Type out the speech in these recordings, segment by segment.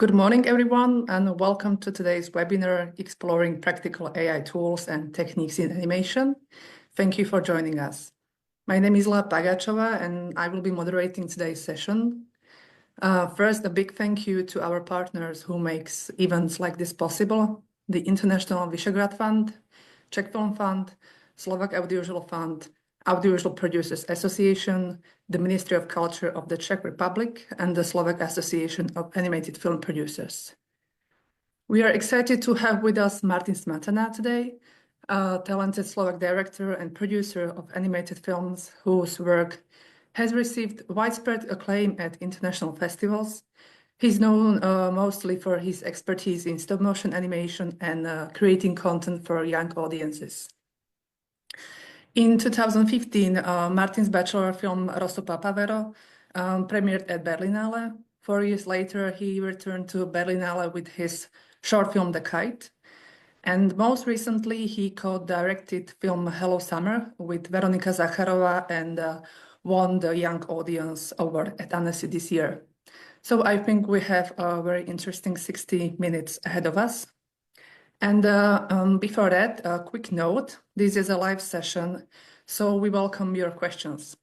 Good morning, everyone, and welcome to today's webinar, Exploring Practical AI Tools and Techniques in Animation. Thank you for joining us. My name is La Pagachova, and I will be moderating today's session. First, a big thank you to our partners who makes events like this possible: the International Visegrad Fund, Czech Film Fund, Slovak Audiovisual Fund, Audiovisual Producers Association, the Ministry of Culture of the Czech Republic, and the Slovak Association of Animated Film Producers. We are excited to have with us Martin Smatana today, a talented Slovak director and producer of animated films whose work has received widespread acclaim at international festivals. He's known mostly for his expertise in stop-motion animation and creating content for young audiences. In 2015, Martin's bachelor film Rosso Papavero premiered at Berlinale. 4 years later, he returned to Berlinale with his short film The Kite. And most recently, he co-directed film Hello Summer with Veronika Zacharova and won the Young Audience Award at Annecy this year. So I think we have a very interesting 60 minutes ahead of us. And before that, a quick note, this is a live session, so we welcome your questions.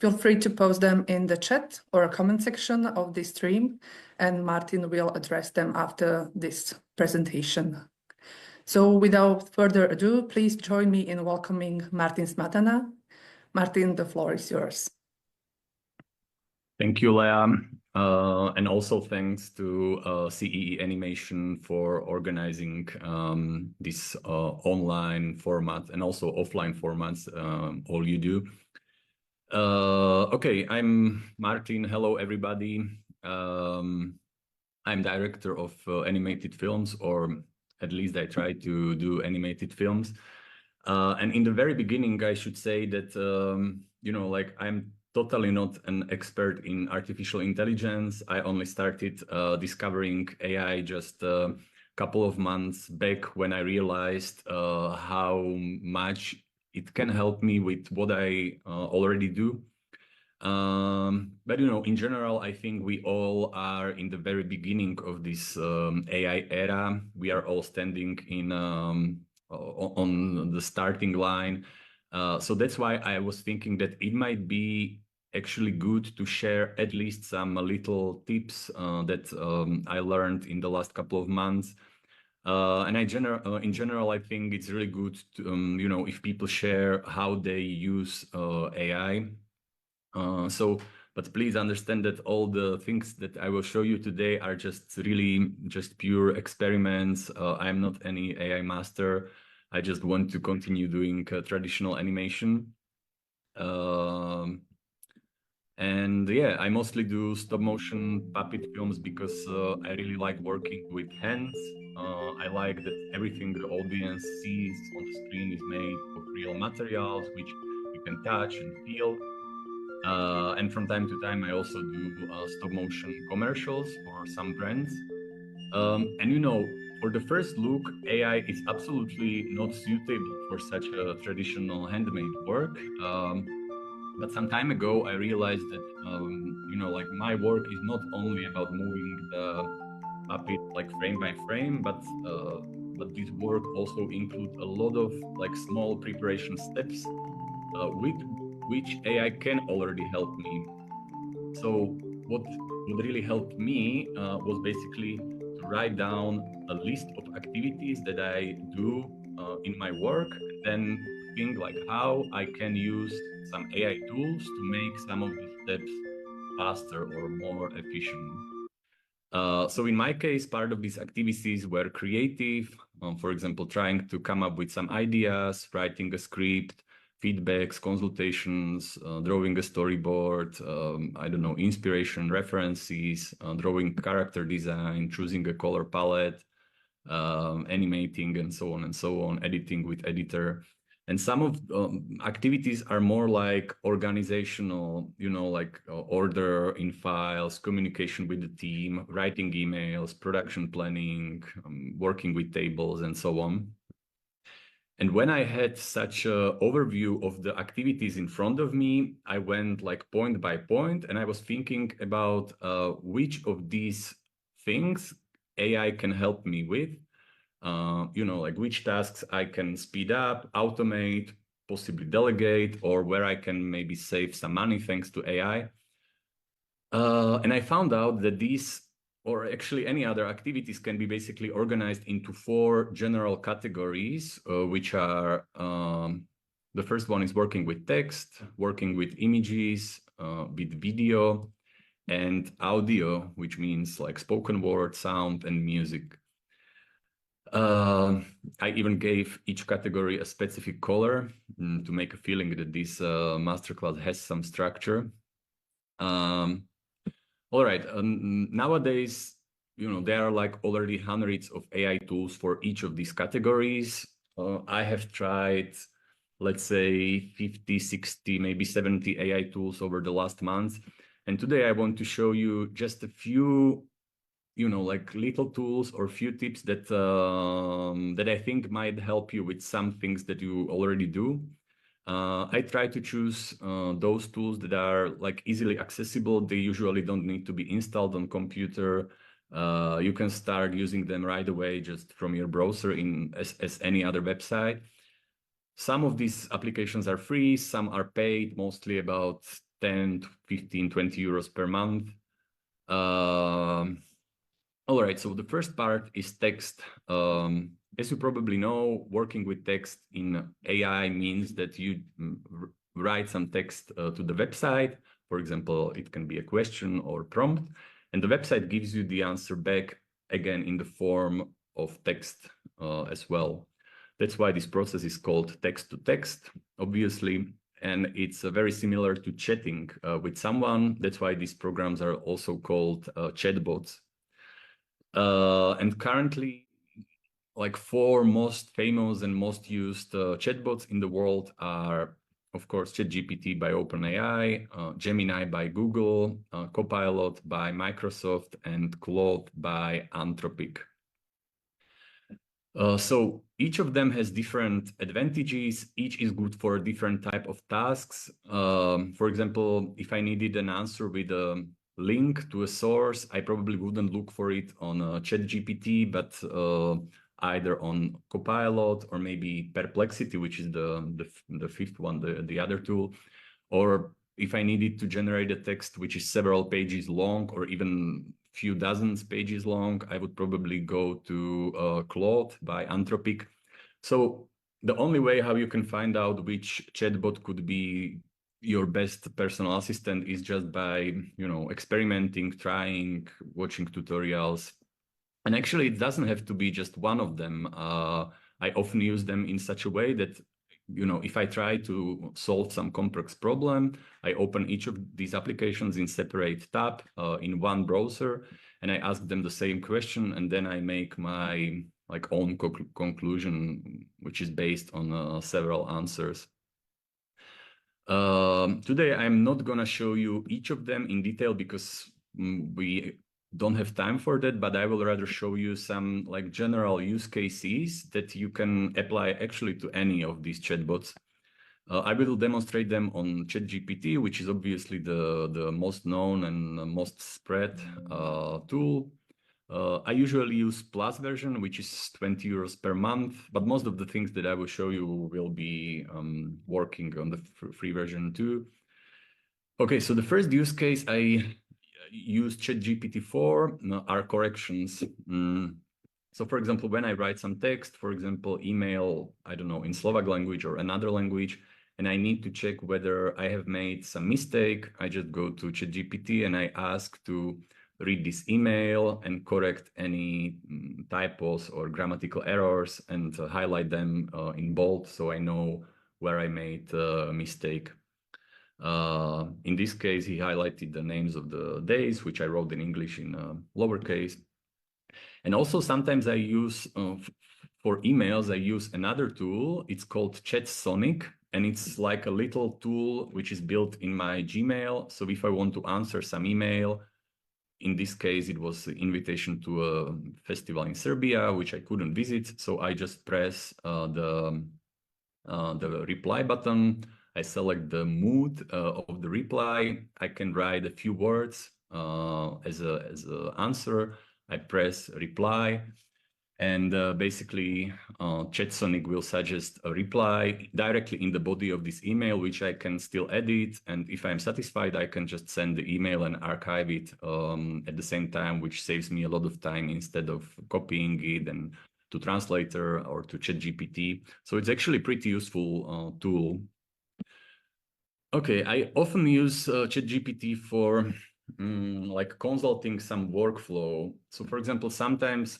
Feel free to post them in the chat or a comment section of this stream, and Martin will address them after this presentation. So without further ado, please join me in welcoming Martin Smatana. Martin, the floor is yours. Thank you, Lea. And also thanks to CEEA Animation for organizing this online format and also offline formats, all you do. Okay, I'm Martin. Hello, everybody. I'm director of animated films, or at least I try to do animated films. And in the very beginning, I should say that, I'm totally not an expert in artificial intelligence. I only started discovering AI just a couple of months back when I realized how much it can help me with what I already do. But in general, I think we all are in the very beginning of this AI era. We are all standing in on the starting line. So that's why I was thinking that it might be actually good to share at least some little tips that I learned in the last couple of months. And in general, I think it's really good to, if people share how they use AI. But please understand that all the things that I will show you today are just pure experiments. I'm not any AI master. I just want to continue doing traditional animation. And yeah, I mostly do stop motion puppet films because I really like working with hands. I like that everything the audience sees on the screen is made of real materials, which you can touch and feel. And from time to time, I also do stop motion commercials for some brands. And for the first look, AI is absolutely not suitable for such a traditional handmade work. But some time ago, I realized that, my work is not only about moving the puppet like frame by frame, but this work also includes a lot of small preparation steps with which AI can already help me. So what really helped me was basically to write down a list of activities that I do in my work, and then think how I can use some AI tools to make some of these steps faster or more efficient. So in my case, part of these activities were creative, for example, trying to come up with some ideas, writing a script, feedbacks, consultations, drawing a storyboard, inspiration, references, drawing character design, choosing a color palette, animating, and so on, editing with editor. And some of activities are more like organizational, order in files, communication with the team, writing emails, production planning, working with tables, and so on. And when I had such an overview of the activities in front of me, I went point by point, and I was thinking about which of these things AI can help me with, like which tasks I can speed up, automate, possibly delegate, or where I can maybe save some money thanks to AI. And I found out that these, or actually any other activities, can be basically organized into 4 general categories, which are, the first one is working with text, working with images, with video, and audio, which means like spoken word, sound, and music. I even gave each category a specific color to make a feeling that this masterclass has some structure. All right, nowadays, there are like already hundreds of AI tools for each of these categories. I have tried, let's say 50, 60, maybe 70 AI tools over the last month. And today I want to show you just a few, like little tools or few tips that that I think might help you with some things that you already do. I try to choose those tools that are like easily accessible. They usually don't need to be installed on computer. You can start using them right away just from your browser as any other website. Some of these applications are free, some are paid, mostly about 10, 15, 20 euros per month. All right, so the first part is text. As you probably know, working with text in AI means that you write some text to the website. For example, it can be a question or prompt, and the website gives you the answer back again in the form of text as well. That's why this process is called text to text, obviously, and it's very similar to chatting with someone. That's why these programs are also called chatbots. And currently, like 4 most famous and most used chatbots in the world are, of course, ChatGPT by OpenAI, Gemini by Google, Copilot by Microsoft, and Claude by Anthropic. So each of them has different advantages. Each is good for a different type of tasks. For example, if I needed an answer with a link to a source, I probably wouldn't look for it on ChatGPT, but either on Copilot or maybe Perplexity, which is the fifth one, the other tool. Or if I needed to generate a text which is several pages long or even few dozens pages long, I would probably go to Claude by Anthropic. So the only way how you can find out which chatbot could be your best personal assistant is just by, experimenting, trying, watching tutorials. And actually, it doesn't have to be just one of them. I often use them in such a way that, if I try to solve some complex problem, I open each of these applications in separate tab in one browser, and I ask them the same question, and then I make my own conclusion, which is based on several answers. Today, I'm not going to show you each of them in detail because we don't have time for that, but I will rather show you some general use cases that you can apply actually to any of these chatbots. I will demonstrate them on ChatGPT, which is obviously the most known and most spread tool. I usually use Plus version, which is 20 euros per month, but most of the things that I will show you will be working on the free version too. Okay, so the first use case I use ChatGPT for are corrections. So for example, when I write some text, for example, email, I don't know, in Slovak language or another language, and I need to check whether I have made some mistake, I just go to ChatGPT and I ask to read this email and correct any typos or grammatical errors and highlight them in bold so I know where I made a mistake. In this case, he highlighted the names of the days, which I wrote in English in lowercase. And also sometimes I use, for emails, I use another tool. It's called ChatSonic, and it's like a little tool which is built in my Gmail. So if I want to answer some email, in this case, it was an invitation to a festival in Serbia, which I couldn't visit. So I just press the reply button. I select the mood of the reply. I can write a few words as an answer. I press reply, and basically ChatSonic will suggest a reply directly in the body of this email, which I can still edit. And if I'm satisfied, I can just send the email and archive it at the same time, which saves me a lot of time instead of copying it and to Translator or to ChatGPT. So it's actually a pretty useful tool. Okay, I often use ChatGPT for like consulting some workflow. So for example, sometimes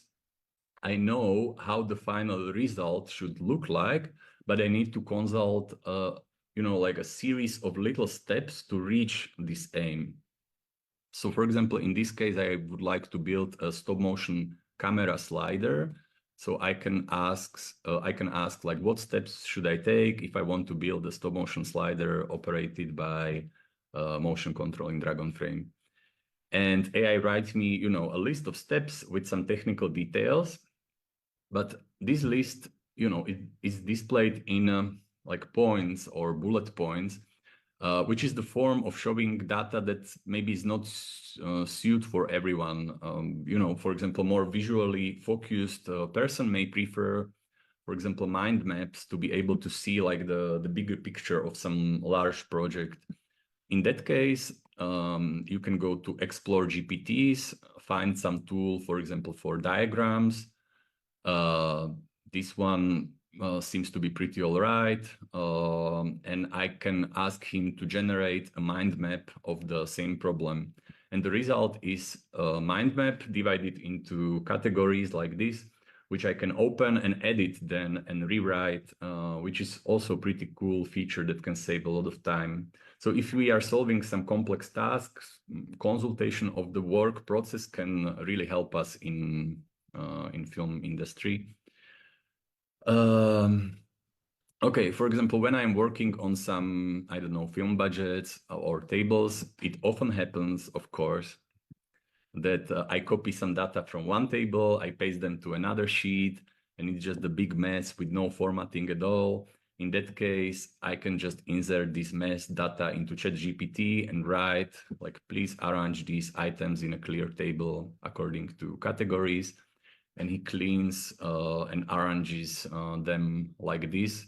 I know how the final result should look like, but I need to consult, like a series of little steps to reach this aim. So for example, in this case, I would like to build a stop motion camera slider. So I can ask like, what steps should I take if I want to build a stop motion slider operated by motion controlling Dragonframe? And AI writes me, a list of steps with some technical details. But this list, it is displayed in like points or bullet points, which is the form of showing data that maybe is not suited for everyone. For example, more visually focused person may prefer, for example, mind maps to be able to see like the bigger picture of some large project. In that case, you can go to Explore GPTs, find some tool, for example, for diagrams. This one seems to be pretty all right. And I can ask him to generate a mind map of the same problem. And the result is a mind map divided into categories like this, which I can open and edit then and rewrite, which is also a pretty cool feature that can save a lot of time. So if we are solving some complex tasks, consultation of the work process can really help us in film industry. Okay, for example, when I'm working on some, I don't know, film budgets or tables, it often happens, of course, that I copy some data from one table, I paste them to another sheet, and it's just a big mess with no formatting at all. In that case, I can just insert this mess data into ChatGPT and write, like, please arrange these items in a clear table according to categories. And he cleans and arranges them like this.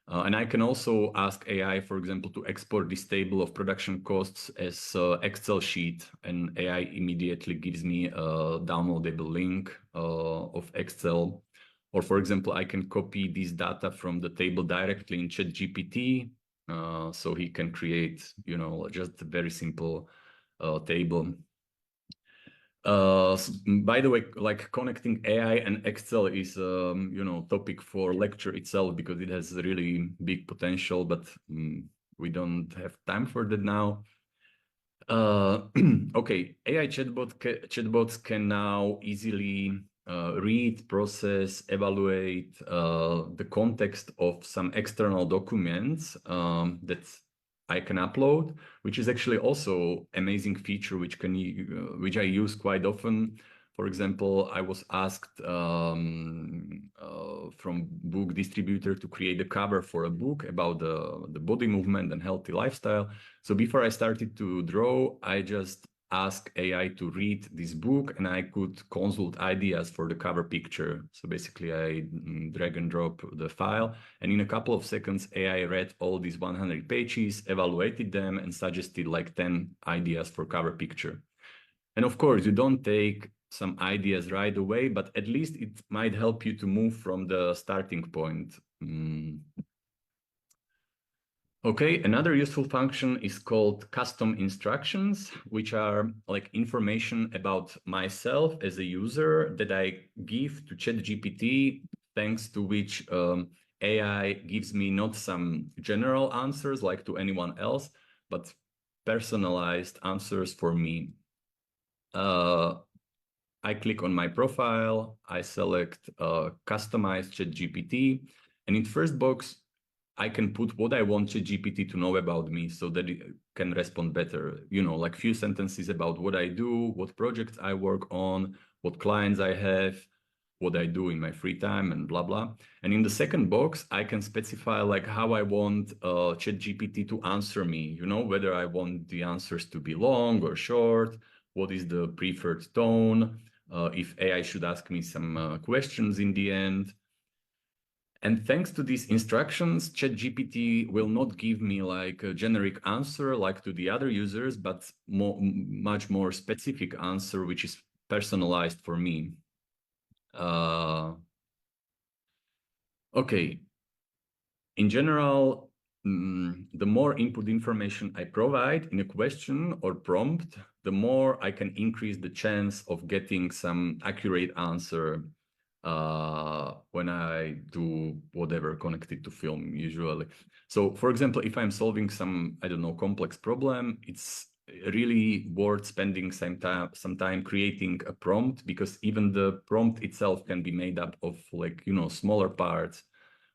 And I can also ask AI, for example, to export this table of production costs as Excel sheet, and AI immediately gives me a downloadable link of Excel. Or for example, I can copy this data from the table directly in ChatGPT, so he can create, just a very simple table. By the way, like connecting AI and Excel is, topic for lecture itself because it has really big potential, but we don't have time for that now. Okay, AI chatbots can now easily read, process, evaluate the context of some external documents that I can upload, which is actually also amazing feature which I use quite often. For example, I was asked from book distributor to create a cover for a book about the body movement and healthy lifestyle. So before I started to draw, I just asked AI to read this book, and I could consult ideas for the cover picture. So basically I drag and drop the file, and in a couple of seconds, AI read all these 100 pages, evaluated them, and suggested like 10 ideas for cover picture. And of course, you don't take some ideas right away, but at least it might help you to move from the starting point. Okay, another useful function is called custom instructions, which are like information about myself as a user that I give to ChatGPT, thanks to which AI gives me not some general answers like to anyone else, but personalized answers for me. I click on my profile, I select customize ChatGPT, and in first box, I can put what I want ChatGPT to know about me so that it can respond better. Like few sentences about what I do, what projects I work on, what clients I have, what I do in my free time, and blah, blah. And in the second box, I can specify like how I want ChatGPT to answer me, whether I want the answers to be long or short, what is the preferred tone, if AI should ask me some questions in the end. And thanks to these instructions, ChatGPT will not give me like a generic answer like to the other users, but much more specific answer, which is personalized for me. Okay. In general, the more input information I provide in a question or prompt, the more I can increase the chance of getting some accurate answer when I do whatever connected to film usually. So for example, if I'm solving some, I don't know, complex problem, it's really worth spending some time creating a prompt, because even the prompt itself can be made up of like, you know, smaller parts.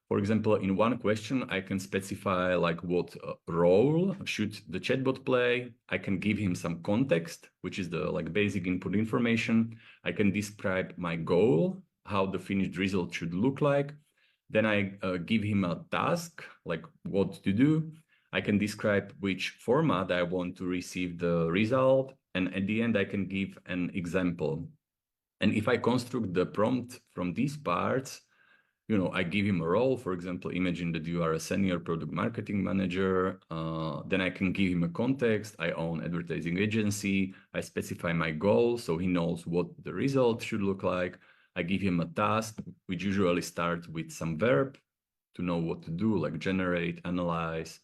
For example, in one question, I can specify like what role should the chatbot play. I can give him some context, which is the like basic input information. I can describe my goal, how the finished result should look like. Then I give him a task, like what to do. I can describe which format I want to receive the result. And at the end, I can give an example. And if I construct the prompt from these parts, you know, I give him a role. For example, imagine that you are a senior product marketing manager. Then I can give him a context. I own advertising agency. I specify my goal, so he knows what the result should look like. I give him a task, which usually starts with some verb to know what to do, like generate, analyze.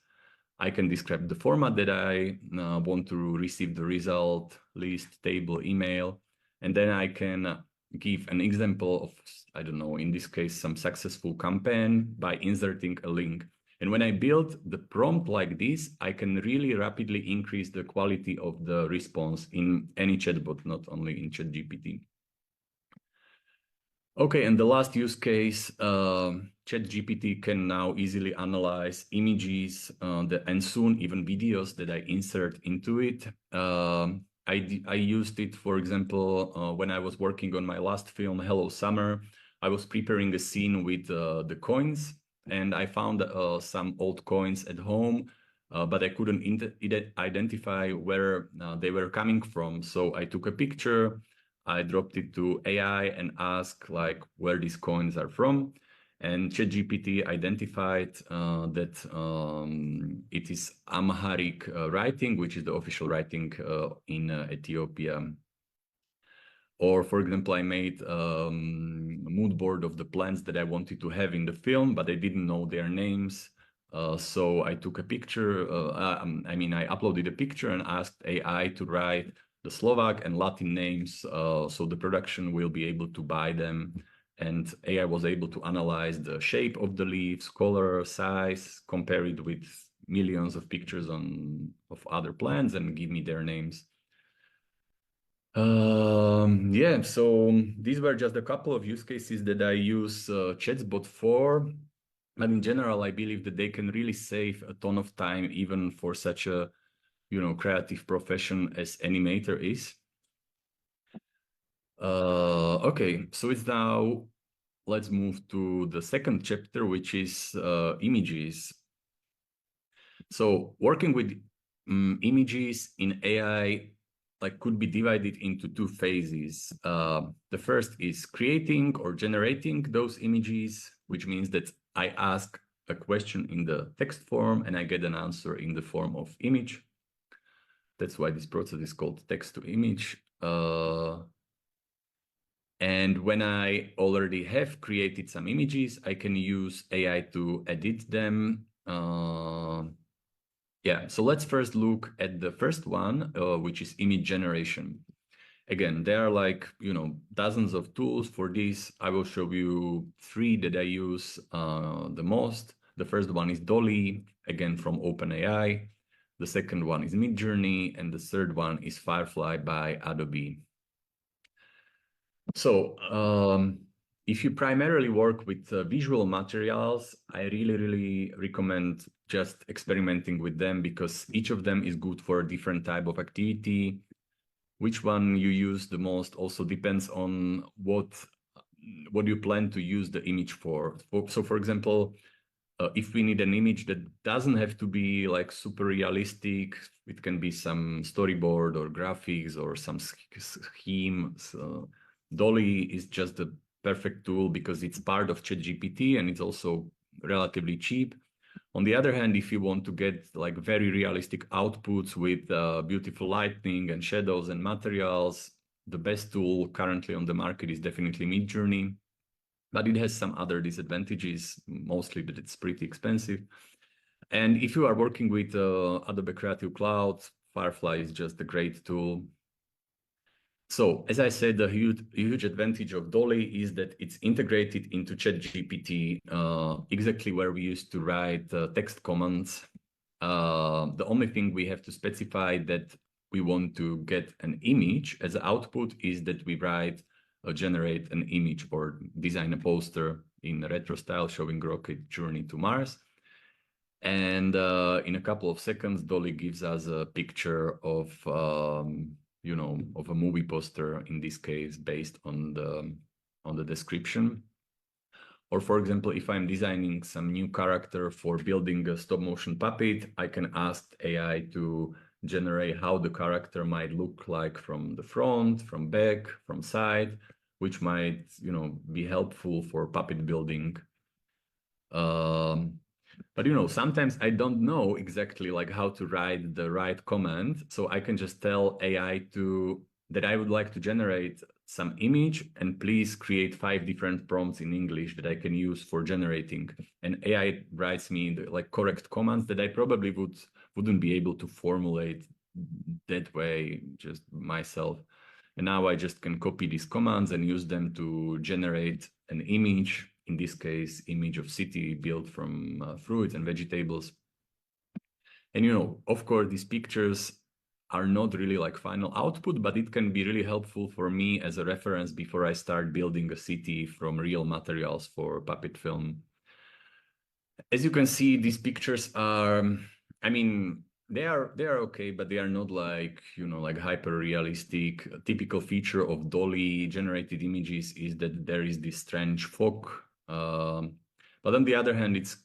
I can describe the format that I want to receive the result, list, table, email. And then I can give an example of, I don't know, in this case, some successful campaign by inserting a link. And when I build the prompt like this, I can really rapidly increase the quality of the response in any chatbot, not only in ChatGPT. Okay, and the last use case, ChatGPT can now easily analyze images and soon even videos that I insert into it. I used it, for example, when I was working on my last film, Hello Summer. I was preparing a scene with the coins, and I found some old coins at home, but I couldn't identify where they were coming from. So I took a picture, I dropped it to AI and asked like where these coins are from. And ChatGPT identified that it is Amharic writing, which is the official writing in Ethiopia. Or, for example, I made a mood board of the plants that I wanted to have in the film, but I didn't know their names. So I took a picture. I uploaded a picture and asked AI to write the Slovak and Latin names, so the production will be able to buy them. And AI was able to analyze the shape of the leaves, color, size, compare it with millions of pictures of other plants and give me their names. Yeah, so these were just a couple of use cases that I use Chatbot for. But in general, I believe that they can really save a ton of time, even for such a, you know, creative profession as animator is. Okay, so it's now, let's move to the second chapter, which is images. So working with images in AI like could be divided into two phases. The first is creating or generating those images, which means that I ask a question in the text form and I get an answer in the form of image. That's why this process is called text to image. And when I already have created some images, I can use AI to edit them. Yeah, so let's first look at the first one, which is image generation. Again, there are like, you know, dozens of tools for this. I will show you three that I use the most. The first one is Dall-E, again from OpenAI. The second one is Midjourney, and the third one is Firefly by Adobe. So if you primarily work with visual materials, I really recommend just experimenting with them, because each of them is good for a different type of activity. Which one you use the most also depends on what you plan to use the image for. So for example, if we need an image that doesn't have to be like super realistic, it can be some storyboard or graphics or some scheme. So Dall-E is just the perfect tool because it's part of ChatGPT and it's also relatively cheap. On the other hand, if you want to get like very realistic outputs with beautiful lighting and shadows and materials, the best tool currently on the market is definitely Midjourney, but it has some other disadvantages, mostly that it's pretty expensive. And if you are working with Adobe Creative Cloud, Firefly is just a great tool. So as I said, the huge advantage of Dall-E is that it's integrated into ChatGPT, exactly where we used to write text commands. The only thing we have to specify that we want to get an image as an output is that we generate an image or design a poster in retro style showing rocket journey to Mars. And in a couple of seconds, Dall-E gives us a picture of of a movie poster, in this case, based on the description. Or for example, if I'm designing some new character for building a stop motion puppet, I can ask AI to generate how the character might look like from the front, from back, from side, which might, be helpful for puppet building. But sometimes I don't know exactly like how to write the right command. So I can just tell AI that I would like to generate some image and please create 5 different prompts in English that I can use for generating. And AI writes me the correct commands that I probably wouldn't be able to formulate that way just myself. And now I just can copy these commands and use them to generate an image, in this case, image of city built from fruits and vegetables. And, of course, these pictures are not really like final output, but it can be really helpful for me as a reference before I start building a city from real materials for puppet film. As you can see, these pictures are, they are okay, but they are not like, like hyper realistic. A typical feature of Dall-E generated images is that there is this strange fog. But on the other hand, it's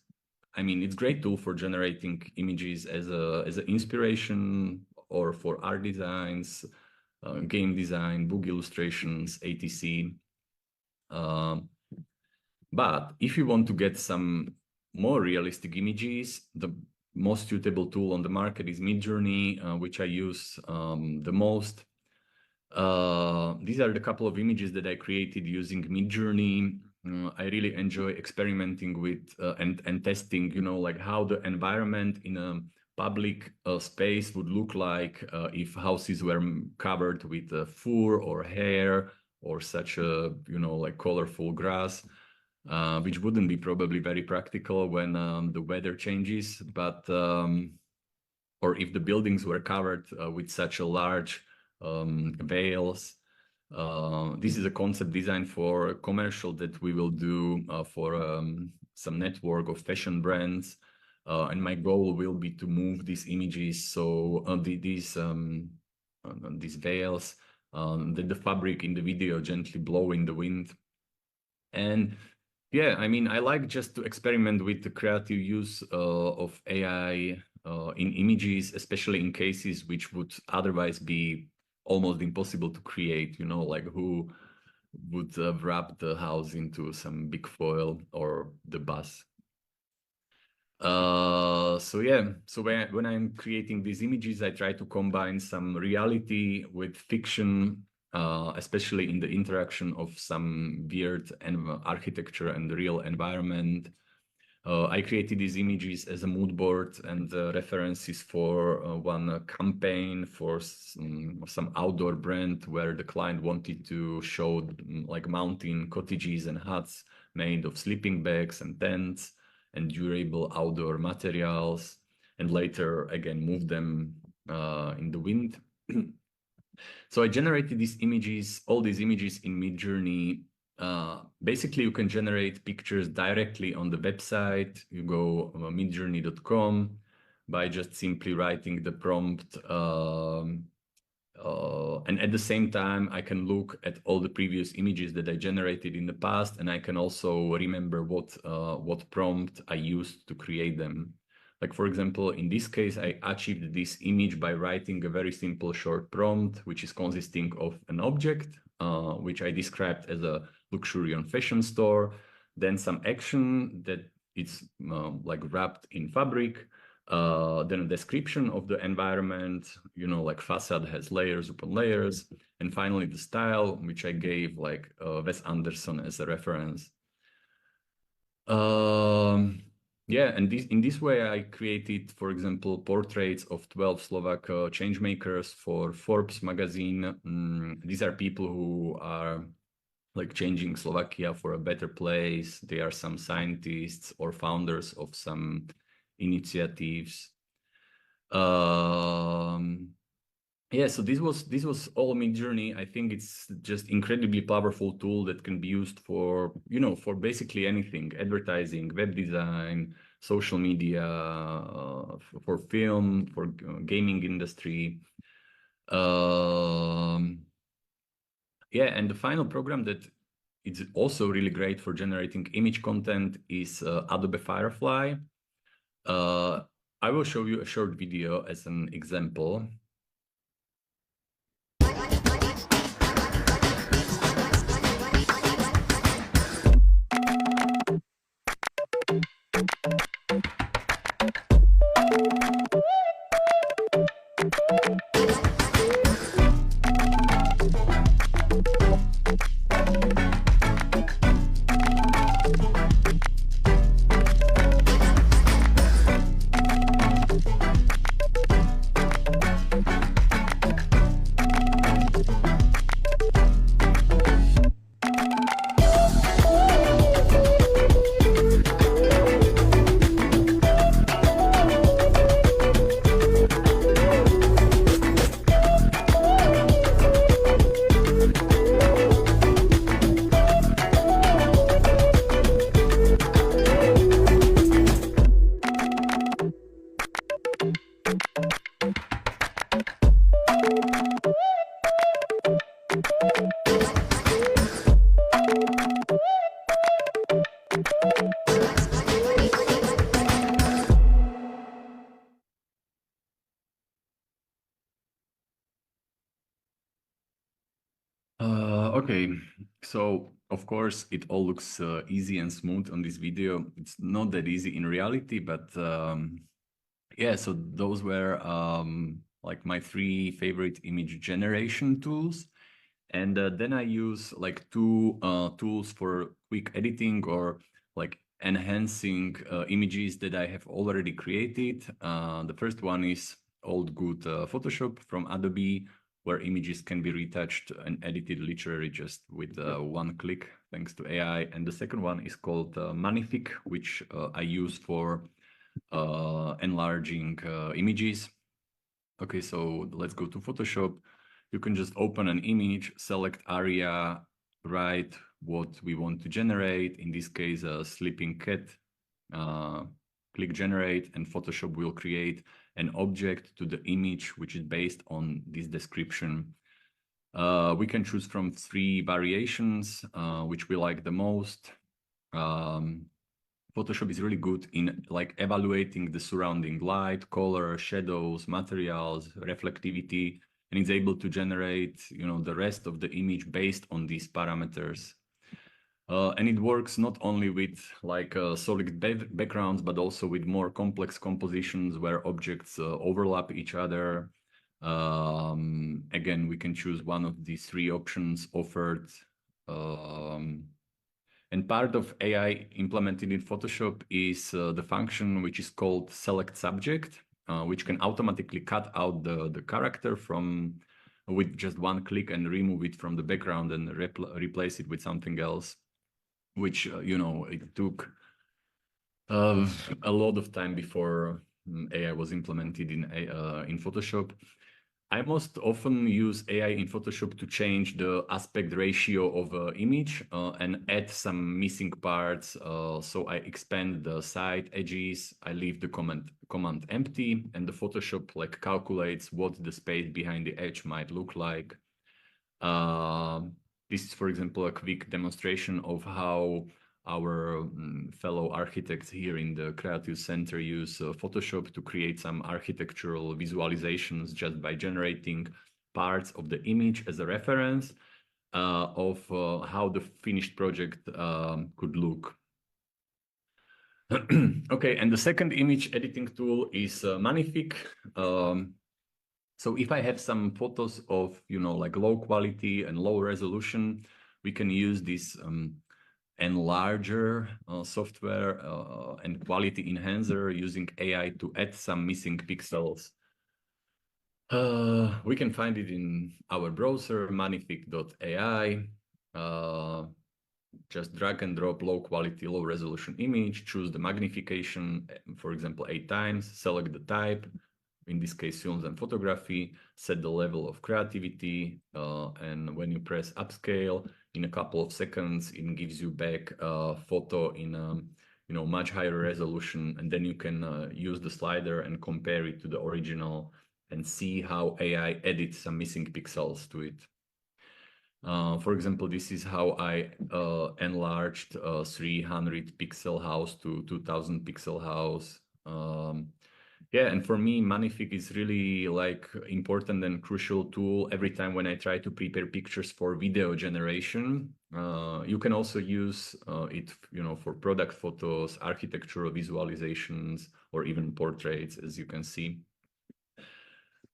great tool for generating images as an inspiration or for art designs, game design, book illustrations, etc. But if you want to get some more realistic images, the most suitable tool on the market is Midjourney, which I use the most. These are the couple of images that I created using Midjourney. I really enjoy experimenting with and testing, like how the environment in a public space would look like if houses were covered with fur or hair or such a, like colorful grass. Which wouldn't be probably very practical when the weather changes, but or if the buildings were covered with such a large veils. This is a concept design for a commercial that we will do for some network of fashion brands. And my goal will be to move these images so these veils, that the fabric in the video gently blow in the wind. And yeah, I like just to experiment with the creative use of AI in images, especially in cases which would otherwise be almost impossible to create, like who would wrap the house into some big foil or the bus. So yeah, so when I'm creating these images, I try to combine some reality with fiction, especially in the interaction of some weird architecture and the real environment. I created these images as a mood board and references for one campaign for some outdoor brand where the client wanted to show like mountain cottages and huts made of sleeping bags and tents and durable outdoor materials, and later again move them in the wind. So I generated these images, all these images in Midjourney. Basically, you can generate pictures directly on the website. You go midjourney.com by just simply writing the prompt. And at the same time, I can look at all the previous images that I generated in the past, and I can also remember what prompt I used to create them. Like, for example, in this case, I achieved this image by writing a very simple short prompt, which is consisting of an object, which I described as a luxurious fashion store, then some action that it's like wrapped in fabric, then a description of the environment, you know, like facade has layers upon layers, and finally the style, which I gave like Wes Anderson as a reference. Yeah, and in this way, I created, for example, portraits of 12 Slovak changemakers for Forbes magazine. These are people who are like changing Slovakia for a better place. They are some scientists or founders of some initiatives. Yeah, so this was all Midjourney. I think it's just incredibly powerful tool that can be used for, you know, for basically anything: advertising, web design, social media, for film, for gaming industry. Yeah, and the final program that it's also really great for generating image content is Adobe Firefly. I will show you a short video as an example. Okay, so of course it all looks easy and smooth on this video. It's not that easy in reality, but yeah, so those were like my 3 favorite image generation tools. And then I use like 2 tools for quick editing or like enhancing images that I have already created. The first one is old good Photoshop from Adobe, where images can be retouched and edited literally just with 1 click thanks to AI. And the second one is called Magnific, which I use for enlarging images. Okay, so let's go to Photoshop. You can just open an image, select area, write what we want to generate. In this case, a sleeping cat. Click generate, and Photoshop will create an object to the image, which is based on this description. We can choose from 3 variations, which we like the most. Photoshop is really good in like evaluating the surrounding light, color, shadows, materials, reflectivity, and it's able to generate, you know, the rest of the image based on these parameters. And it works not only with like solid backgrounds, but also with more complex compositions where objects overlap each other. Again, we can choose one of these 3 options offered. And part of AI implemented in Photoshop is the function which is called select subject, which can automatically cut out the character from with just 1 click and remove it from the background and replace it with something else, which, you know, it took a lot of time before AI was implemented in Photoshop. I most often use AI in Photoshop to change the aspect ratio of an image and add some missing parts. So I expand the side edges, I leave the command empty, and the Photoshop like calculates what the space behind the edge might look like. This is, for example, a quick demonstration of how our fellow architects here in the Creative Center use Photoshop to create some architectural visualizations just by generating parts of the image as a reference of how the finished project could look. Okay, and the second image editing tool is Magnific. So if I have some photos of, like low quality and low resolution, we can use this enlarger software and quality enhancer using AI to add some missing pixels. We can find it in our browser, magnific.ai. Just drag and drop low quality, low resolution image, choose the magnification, for example, 8 times, select the type, in this case, films and photography, set the level of creativity, and when you press upscale, in a couple of seconds, it gives you back a photo in a much higher resolution, and then you can use the slider and compare it to the original and see how AI edits some missing pixels to it. For example, this is how I enlarged a 300 pixel house to 2000 pixel house. Yeah, and for me, Magnific is really like important and crucial tool every time when I try to prepare pictures for video generation. You can also use it, for product photos, architectural visualizations, or even portraits, as you can see.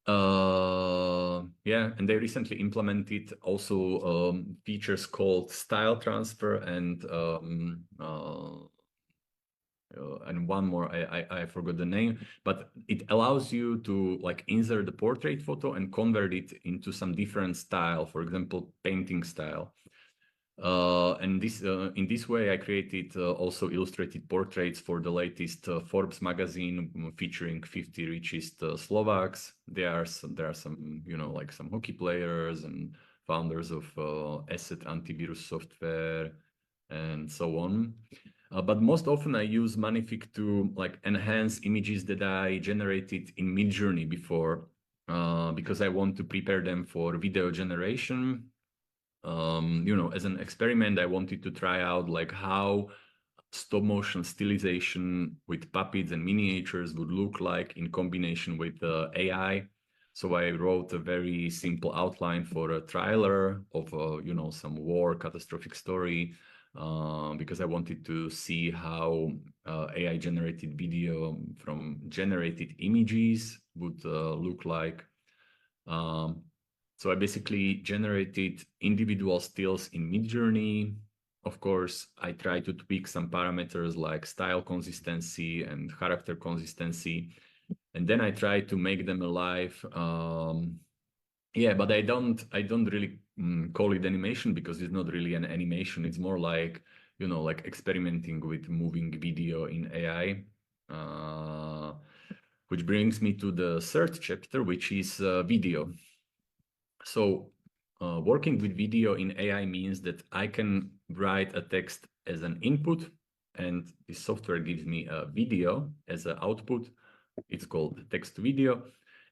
Yeah, and they recently implemented also features called style transfer and one more, I forgot the name, but it allows you to like insert the portrait photo and convert it into some different style, for example, painting style. And this in this way, I created also illustrated portraits for the latest Forbes magazine featuring 50 richest Slovaks. There are some, like some hockey players and founders of asset antivirus software and so on. But most often I use Magnific to like enhance images that I generated in Midjourney before, because I want to prepare them for video generation. As an experiment, I wanted to try out like how stop motion stylization with puppets and miniatures would look like in combination with AI. So I wrote a very simple outline for a trailer of, some war catastrophic story, because I wanted to see how AI generated video from generated images would look like. So I basically generated individual stills in Midjourney. Of course, I try to tweak some parameters like style consistency and character consistency. And then I try to make them alive. Yeah, but I don't really call it animation because it's not really an animation. It's more like, like experimenting with moving video in AI. Which brings me to the third chapter, which is video. So working with video in AI means that I can write a text as an input, and this software gives me a video as an output. It's called text to video.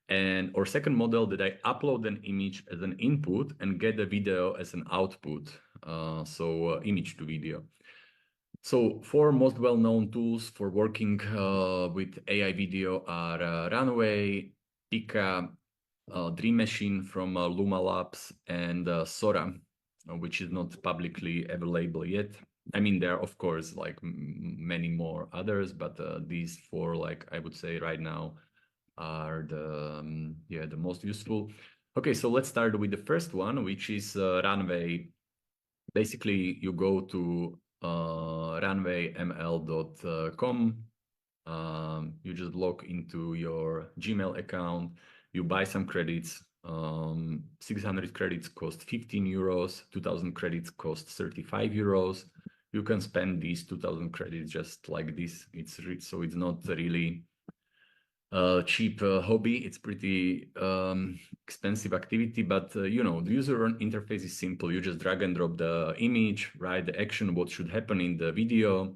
And our second model that I upload an image as an input and get a video as an output. So image to video. So four most well-known tools for working with AI video are Runway, Pika, Dream Machine from Luma Labs, and Sora, which is not publicly available yet. I mean, there are, of course, like many more others, but these four, like I would say right now, are the most useful. Okay, so let's start with the first one, which is Runway. Basically, you go to runwayml.com. You just log into your Gmail account. You buy some credits. 600 credits cost 15 euros. 2000 credits cost 35 euros. You can spend these 2000 credits just like this. So it's not really cheap hobby. It's pretty expensive activity, but the user interface is simple. You just drag and drop the image, write the action, what should happen in the video.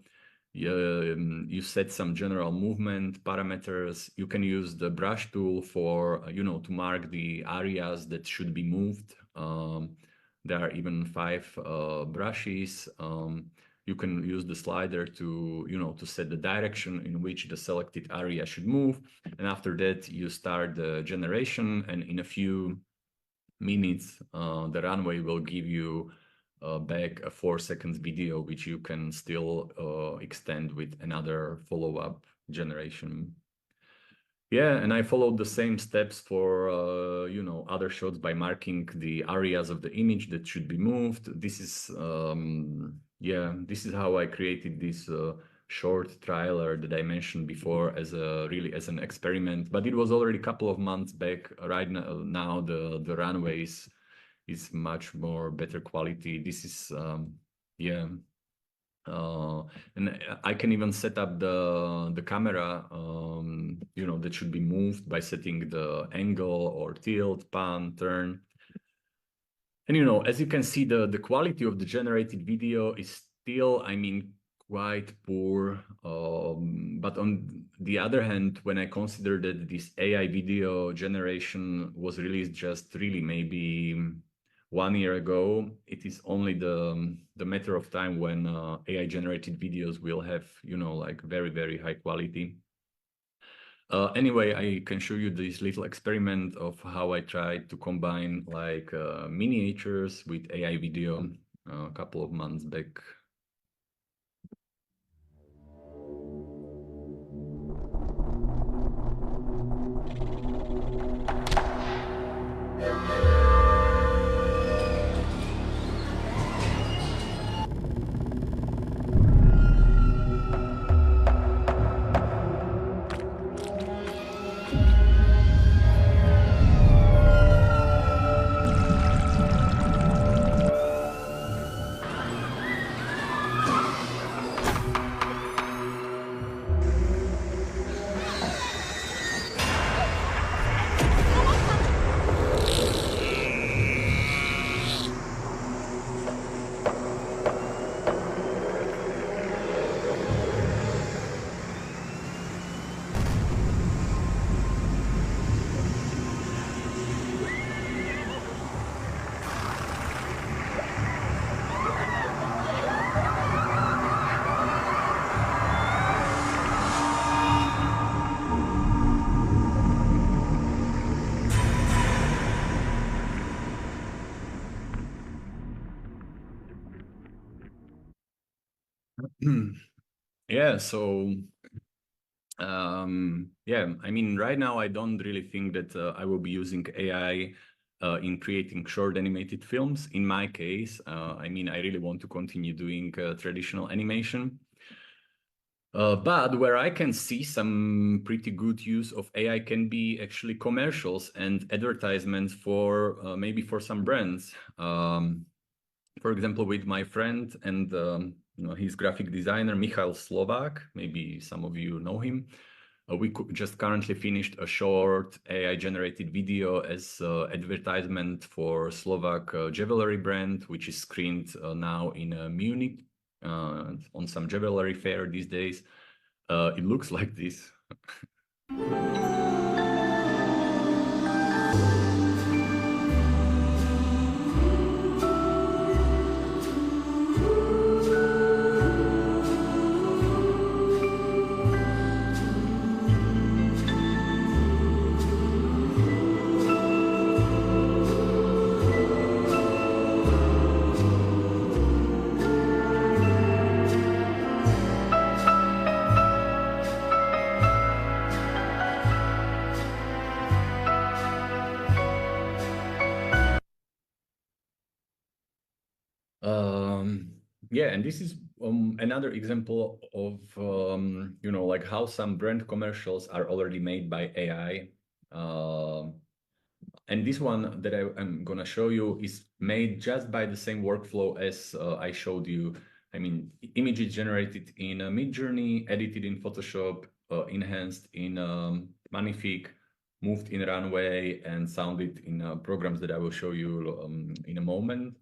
You set some general movement parameters. You can use the brush tool for, to mark the areas that should be moved. There are even 5 brushes. you can use the slider to, to set the direction in which the selected area should move. And after that, you start the generation, and in a few minutes, the runway will give you back a 4 seconds video, which you can still extend with another follow-up generation. Yeah, and I followed the same steps for, other shots by marking the areas of the image that should be moved. This is, this is how I created this short trailer that I mentioned before as an experiment. But it was already a couple of months back. Right now the runway is much more better quality. This is, and I can even set up the camera, that should be moved by setting the angle or tilt, pan, turn. And as you can see, the quality of the generated video is still, quite poor. But on the other hand, when I consider that this AI video generation was released just really maybe 1 year ago, it is only the matter of time when AI generated videos will have, very, very high quality. Anyway, I can show you this little experiment of how I tried to combine miniatures with AI video a couple of months back. Yeah, so right now I don't really think that I will be using AI in creating short animated films. In my case, I really want to continue doing traditional animation. But where I can see some pretty good use of AI can be actually commercials and advertisements for maybe for some brands. For example, with my friend and his graphic designer, Michal Slovak, maybe some of you know him. We just currently finished a short AI-generated video as advertisement for Slovak jewelry brand, which is screened now in Munich on some jewelry fair these days. It looks like this. Yeah, and this is another example of how some brand commercials are already made by AI. And this one that I'm gonna show you is made just by the same workflow as I showed you. Images generated in Midjourney, edited in Photoshop, enhanced in Magnifique, moved in Runway, and sounded in programs that I will show you in a moment.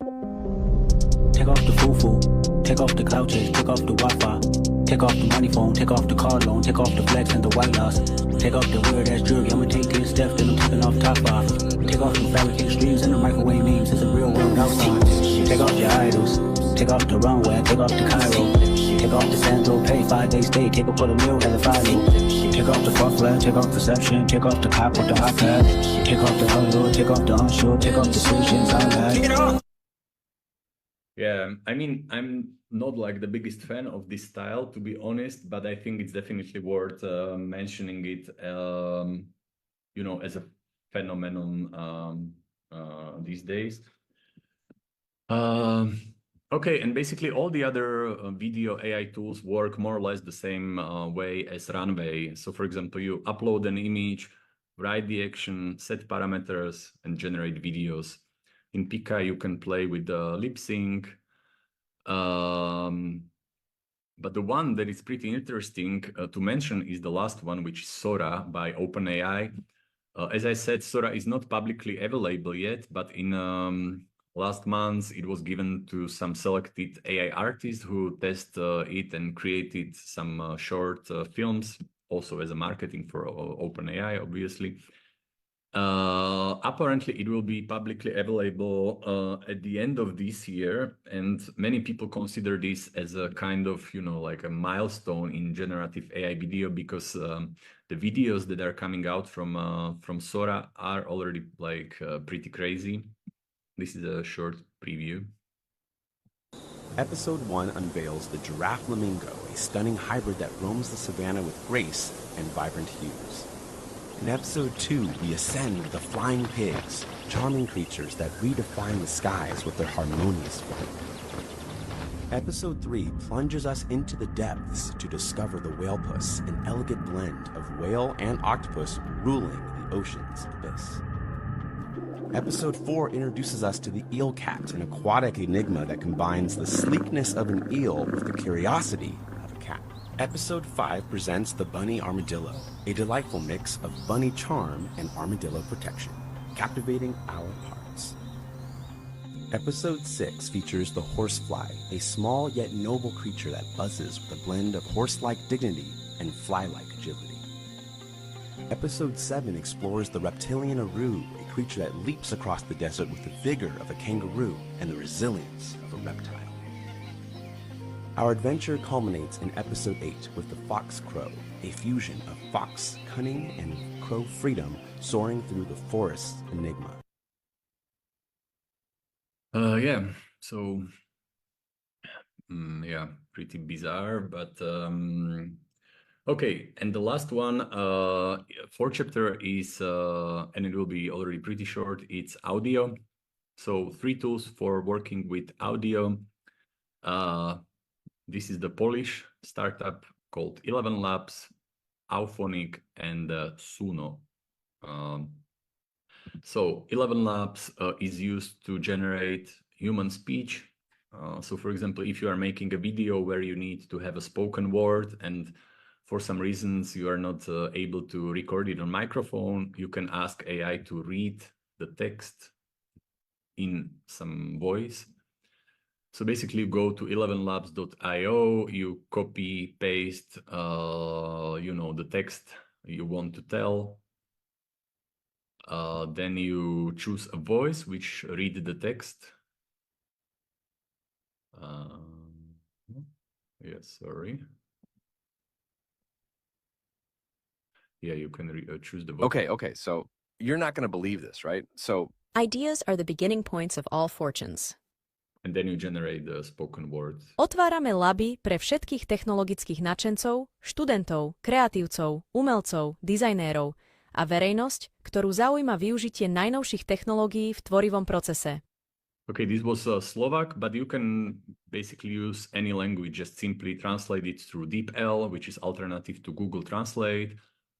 Take off the foo-foo, take off the cloud chase, take off the Wi-Fi, take off the money phone, take off the car loan, take off the flex and the white loss, take off the weird ass jewelry, I'ma take 10 steps, then I'm taking off top off. Take off the fabricated streams and the microwave memes, it's a real world outside. Take off your idols, Take off the runway, take off the Cairo. Take off the Sandro, pay 5-day stay, take up for the meal, hella follow. Take off the fuck flag, take off perception, take off the cop with the iPad. Take off the hello, take off the unsure, take off decisions, all that. Yeah, I mean, I'm not like the biggest fan of this style, to be honest, but I think it's definitely worth mentioning it, you know, as a phenomenon these days. Okay, and basically all the other video AI tools work more or less the same way as Runway. So for example, you upload an image, write the action, set parameters, and generate videos. In Pika, you can play with the lip sync. But the one that is pretty interesting to mention is the last one, which is Sora by OpenAI. As I said, Sora is not publicly available yet, but in last month it was given to some selected AI artists who test it and created some short films, also as a marketing for OpenAI, obviously. Apparently, it will be publicly available at the end of this year, and many people consider this as a kind of, you know, like a milestone in generative AI video, because the videos that are coming out from Sora are already like pretty crazy. This is a short preview. Episode 1 unveils the giraffe flamingo, a stunning hybrid that roams the savannah with grace and vibrant hues. In Episode 2, we ascend with the flying pigs, charming creatures that redefine the skies with their harmonious flight. Episode 3 plunges us into the depths to discover the whale puss, an elegant blend of whale and octopus ruling the ocean's abyss. Episode 4 introduces us to the eel cat, an aquatic enigma that combines the sleekness of an eel with the curiosity of a cat. Episode 5 presents the bunny armadillo, a delightful mix of bunny charm and armadillo protection, captivating our hearts. Episode 6 features the horsefly, a small yet noble creature that buzzes with a blend of horse-like dignity and fly-like agility. Episode 7 explores the reptilian aru, a creature that leaps across the desert with the vigor of a kangaroo and the resilience of a reptile. Our adventure culminates in Episode 8 with the fox crow, a fusion of fox cunning and crow freedom soaring through the forest's enigma. Yeah, so yeah, pretty bizarre, but okay. And the last one, fourth chapter is, and it will be already pretty short, it's audio. So 3 tools for working with audio. This is the Polish startup called 11 Labs, Auphonic, and Suno. So 11 Labs is used to generate human speech. So for example, if you are making a video where you need to have a spoken word and for some reasons you are not able to record it on microphone, you can ask AI to read the text in some voice. So basically you go to 11labs.io, you copy, paste, you know, the text you want to tell. Then you choose a voice which read the text. Yes, sorry. Yeah, you can choose the voice. Okay, so you're not going to believe this, right? So Ideas are the beginning points of all fortunes. And then you generate the spoken words. Otvárame laby pre všetkých technologických nadšencov, študentov, kreatívcov, umelcov, dizajnérov a verejnosť, ktorú zaujíma využitie najnovších technológií v tvorivom procese. Okay, this was Slovak, but you can basically use any language, just simply translate it through DeepL, which is alternative to Google Translate,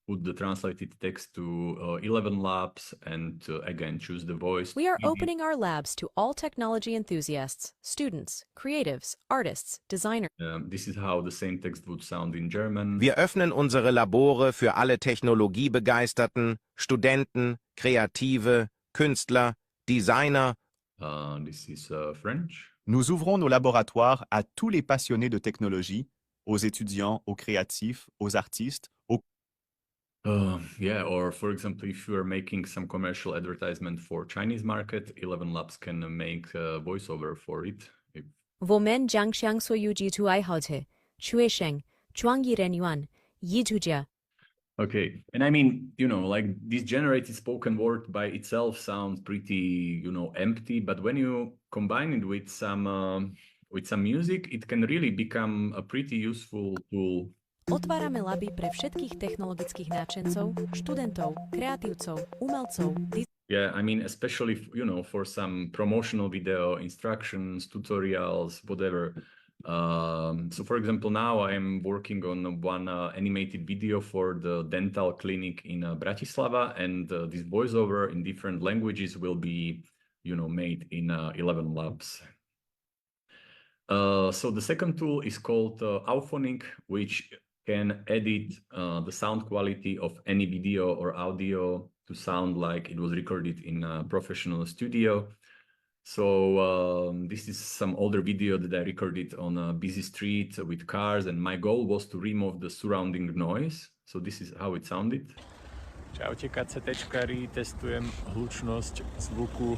put the translated text to 11 Labs, and again, choose the voice. We are opening our labs to all technology enthusiasts, students, creatives, artists, designers. This is how the same text would sound in German. Wir öffnen unsere Labore für alle Technologiebegeisterten, Studenten, Kreative, Künstler, Designer. This is French. Nous ouvrons nos laboratoires à tous les passionnés de technologie, aux étudiants, aux créatifs, aux artistes, aux... Yeah, or for example, if you are making some commercial advertisement for Chinese market, 11 Labs can make a voiceover for it. If Wo men jiangxiang soyu jitu ai haote, chuesheng, chuangyi renyuan, yijujia. Okay, and I mean, like this generated spoken word by itself sounds pretty, empty, but when you combine it with some music, it can really become a pretty useful tool. Otvárame laby pre všetkých technologických náčencov, študentov, kreatívcov, umelcov. Yeah, I mean, especially, for some promotional video, instructions, tutorials, whatever. So for example, now I am working on one animated video for the dental clinic in Bratislava, and this voiceover in different languages will be, made in 11 labs. So the second tool is called Auphonic, which can edit the sound quality of any video or audio to sound like it was recorded in a professional studio. So this is some older video that I recorded on a busy street with cars, and my goal was to remove the surrounding noise. So this is how it sounded. Čaute KCTčkári, testujem hlučnosť zvuku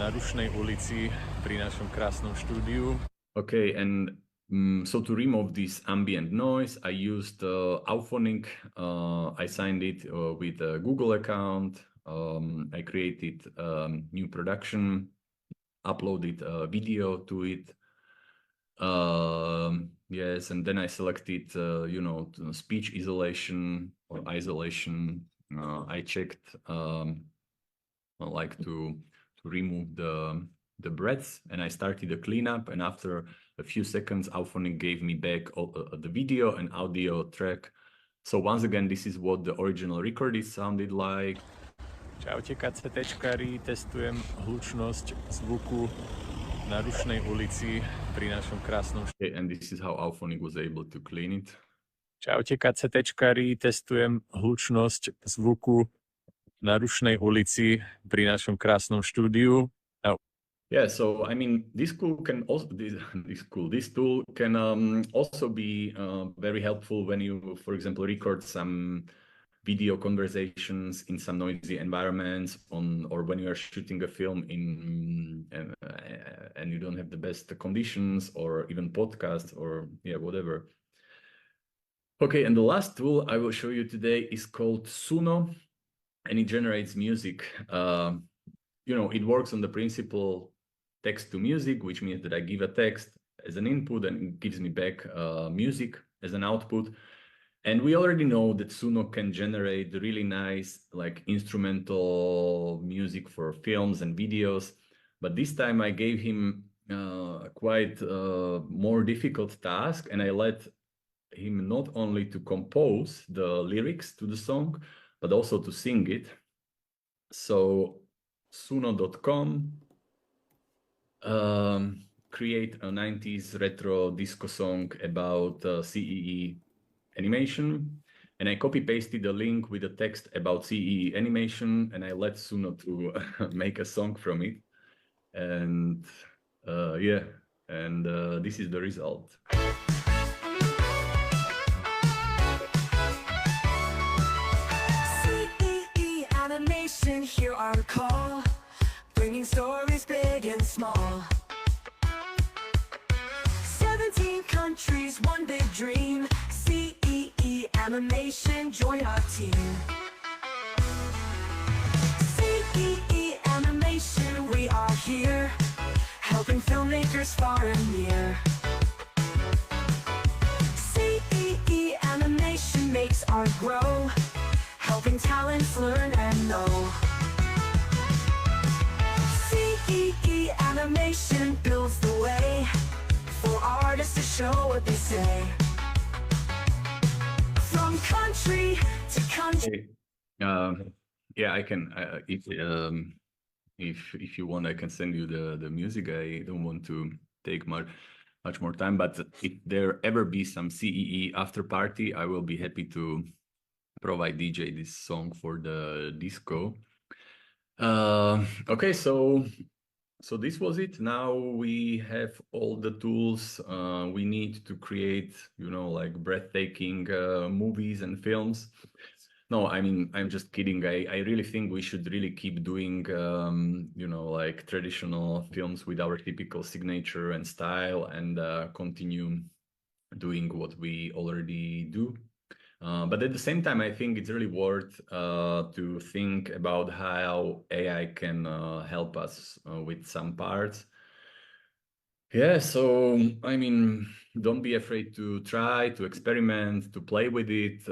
na Rušnej ulici pri našom krásnom štúdiu. Okay, and so to remove this ambient noise, I used Auphonic. I signed it with a Google account. I created new production, uploaded a video to it. Yes, and then I selected, speech isolation or isolation. I checked like to remove the breaths, and I started a cleanup, and after a few seconds Auphonic gave me back the video and audio track. So once again, this is what the original recording sounded like. Čaute KCTčkári, testujem hlučnosť zvuku na Rušnej ulici pri našom krásnom štúdiu. And this is how Auphonic was able to clean it. Čaute KCTčkári, testujem hlučnosť zvuku na Rušnej ulici pri našom krásnom štúdiu. Yeah, so I mean, this tool can also be very helpful when you, for example, record some video conversations in some noisy environments, or when you are shooting a film and you don't have the best conditions, or even podcasts, or whatever. Okay, and the last tool I will show you today is called Suno, and it generates music. It works on the principle text to music, which means that I give a text as an input and it gives me back music as an output. And we already know that Suno can generate really nice, like, instrumental music for films and videos. But this time I gave him quite more difficult task, and I let him not only to compose the lyrics to the song, but also to sing it. So suno.com, create a 90s retro disco song about CEE animation, and I copy pasted the link with the text about CEE animation, and I let Suno to make a song from it. And this is the result. CEE animation, hear our call, bringing stories big and small. 17 countries, one big dream. CEE animation, join our team. CEE animation, we are here, helping filmmakers far and near. CEE animation makes art grow, helping talents learn and know. CEE animation builds the way for artists to show what they say. From country to country. I can. If you want, I can send you the music. I don't want to take much more time. But if there ever be some CEE after party, I will be happy to provide DJ this song for the disco. Okay, so this was it. Now we have all the tools we need to create, like breathtaking movies and films. No, I mean, I'm just kidding. I really think we should really keep doing, you know, like traditional films with our typical signature and style, and continue doing what we already do. But at the same time, I think it's really worth to think about how AI can help us with some parts. Yeah, so I mean, don't be afraid to try, to experiment, to play with it.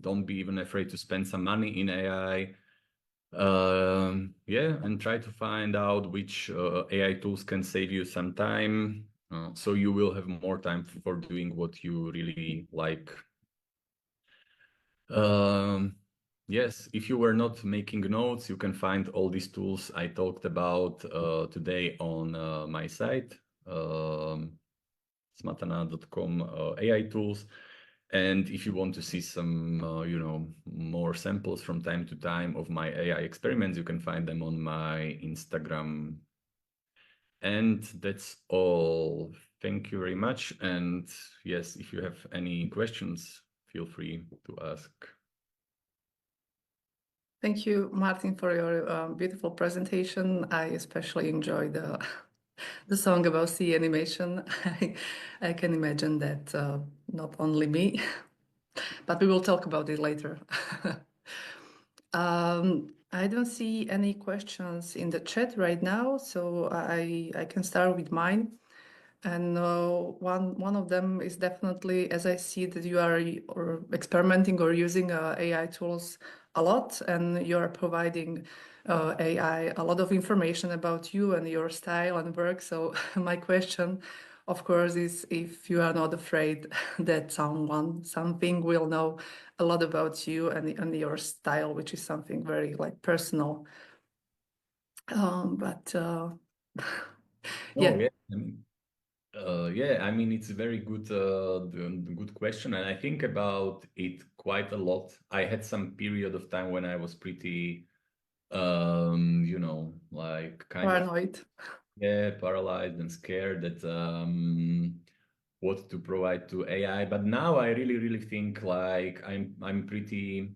Don't be even afraid to spend some money in AI. Yeah, and try to find out which AI tools can save you some time, so you will have more time for doing what you really like. Yes, if you were not making notes, you can find all these tools I talked about today on my site, smatana.com AI tools. And if you want to see some, you know, more samples from time to time of my AI experiments, you can find them on my Instagram. And that's all. Thank you very much. And yes, if you have any questions, feel free to ask. Thank you, Martin, for your beautiful presentation. I especially enjoyed the song about CEEA animation. I can imagine that not only me, but we will talk about it later. I don't see any questions in the chat right now, so I can start with mine. And one of them is definitely, as I see that you are experimenting or using AI tools a lot, and you are providing AI a lot of information about you and your style and work. So my question, of course, is if you are not afraid that something will know a lot about you and your style, which is something very like personal. But Oh, yeah. yeah. Yeah, I mean, it's a very good, good question, and I think about it quite a lot. I had some period of time when I was pretty, you know, like kind of, Paranoid. yeah, paralyzed and scared that what to provide to AI. But now I really, really think like I'm pretty,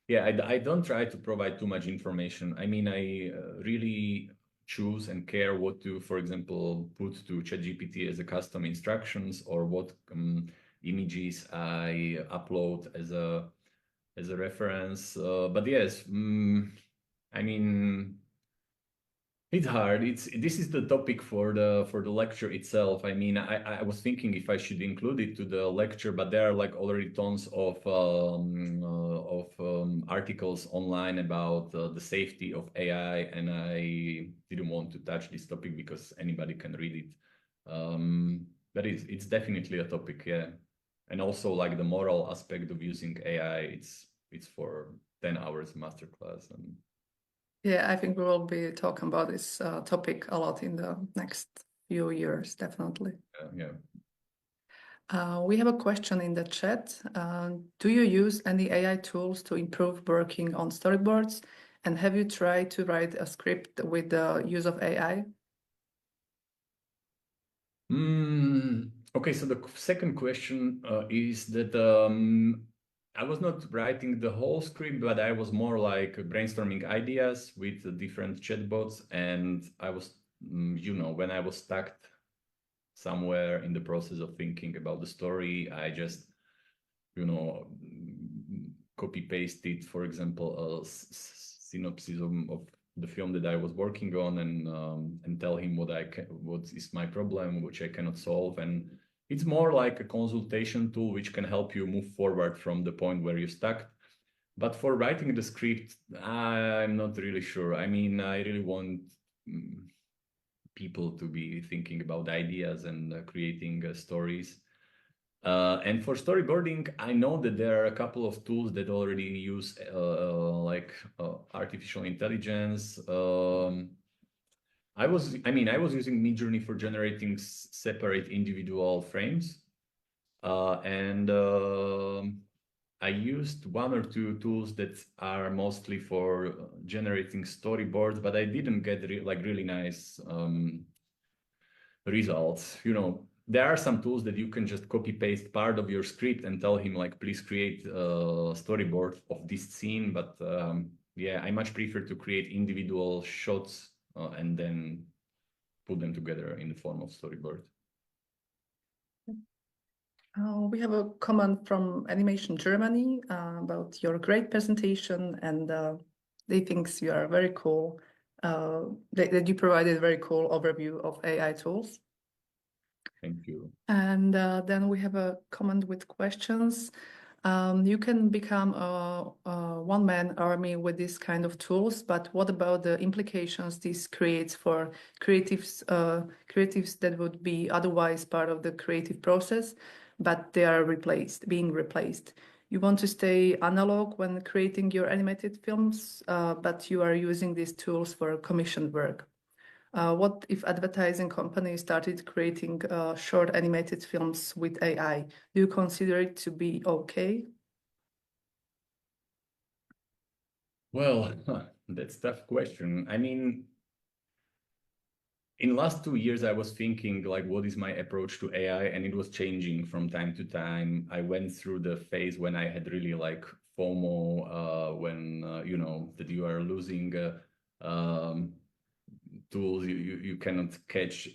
yeah, I don't try to provide too much information. I mean, I really choose and care what to, for example, put to ChatGPT as a custom instructions, or what images I upload as a reference. But yes, I mean, it's hard. This is the topic for the lecture itself. I mean, I was thinking if I should include it to the lecture, but there are like already tons of articles online about the safety of AI, and I didn't want to touch this topic because anybody can read it. But it's definitely a topic, yeah. And also like the moral aspect of using AI, it's for 10 hours masterclass. And yeah, I think we will be talking about this topic a lot in the next few years, definitely. yeah. We have a question in the chat. Do you use any AI tools to improve working on storyboards? And have you tried to write a script with the use of AI? Okay, so the second question is that I was not writing the whole script, but I was more like brainstorming ideas with the different chatbots. And I was, you know, when I was stuck somewhere in the process of thinking about the story, I just, you know, copy pasted, for example, a synopsis of the film that I was working on, and tell him what is my problem, which I cannot solve. And it's more like a consultation tool which can help you move forward from the point where you're stuck. But for writing the script, I'm not really sure. I mean, I really want people to be thinking about ideas and creating stories. And for storyboarding, I know that there are a couple of tools that already use artificial intelligence. I was using Midjourney for generating separate individual frames, and I used one or two tools that are mostly for generating storyboards, but I didn't get really nice results. You know, there are some tools that you can just copy paste part of your script and tell him like, please create a storyboard of this scene. But yeah, I much prefer to create individual shots and then put them together in the form of storyboard. We have a comment from Animation Germany about your great presentation, and they think you are very cool, that you provided a very cool overview of AI tools. Thank you. And then we have a comment with questions. You can become a one-man army with this kind of tools, but what about the implications this creates for creatives that would be otherwise part of the creative process, but they are being replaced? You want to stay analog when creating your animated films, but you are using these tools for commissioned work. What if advertising companies started creating short animated films with AI? Do you consider it to be okay? Well, that's a tough question. I mean, in the last 2 years, I was thinking like, what is my approach to AI? And it was changing from time to time. I went through the phase when I had really like FOMO, when, you know, that you are losing tools you cannot catch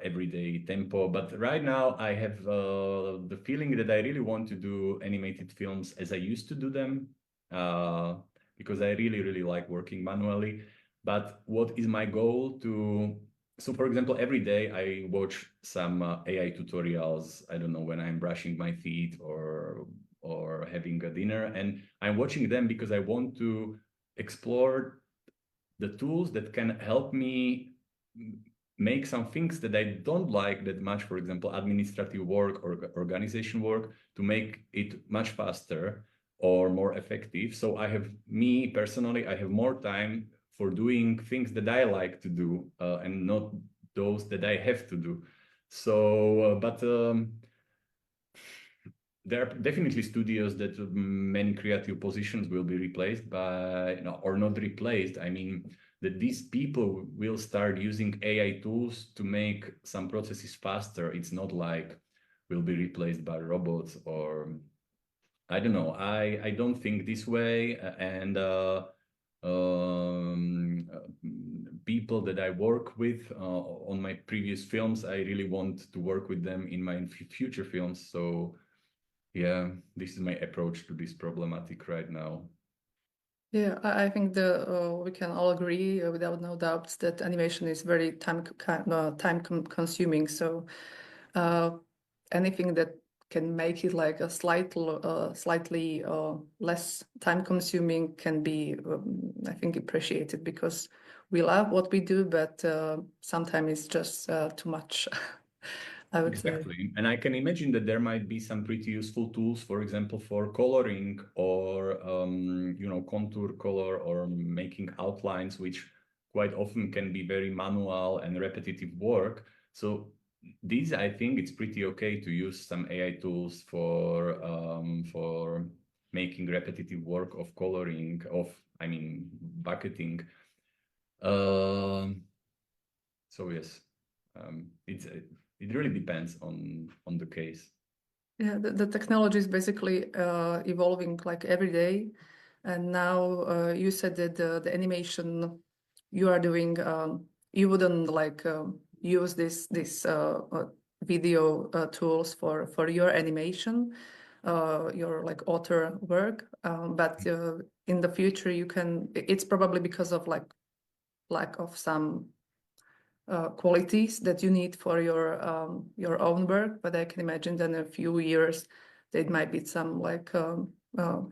everyday tempo. But right now I have the feeling that I really want to do animated films as I used to do them, because I really like working manually. But what is my goal to... So for example, every day I watch some AI tutorials, I don't know, when I'm brushing my teeth or having a dinner, and I'm watching them because I want to explore the tools that can help me make some things that I don't like that much, for example, administrative work or organization work, to make it much faster or more effective. So me personally, I have more time for doing things that I like to do and not those that I have to do. So, there are definitely studios that many creative positions will be replaced by, or not replaced. I mean, that these people will start using AI tools to make some processes faster. It's not like will be replaced by robots, or I don't know. I don't think this way. And people that I work with on my previous films, I really want to work with them in my future films. So yeah, this is my approach to this problematic right now. Yeah, I think we can all agree without no doubts that animation is very time consuming. So anything that can make it like a slightly less time consuming can be, I think, appreciated, because we love what we do, but sometimes it's just too much. I would say. And I can imagine that there might be some pretty useful tools, for example, for coloring or contour color or making outlines, which quite often can be very manual and repetitive work. So these, I think it's pretty okay to use some AI tools for making repetitive work of coloring, bucketing. So yes, it really depends on the case. Yeah, the technology is basically evolving like every day. And now you said that the animation you are doing, you wouldn't like use this video tools for your animation, your like author work. But in the future you can. It's probably because of like lack of some qualities that you need for your own work, but I can imagine that in a few years there might be some like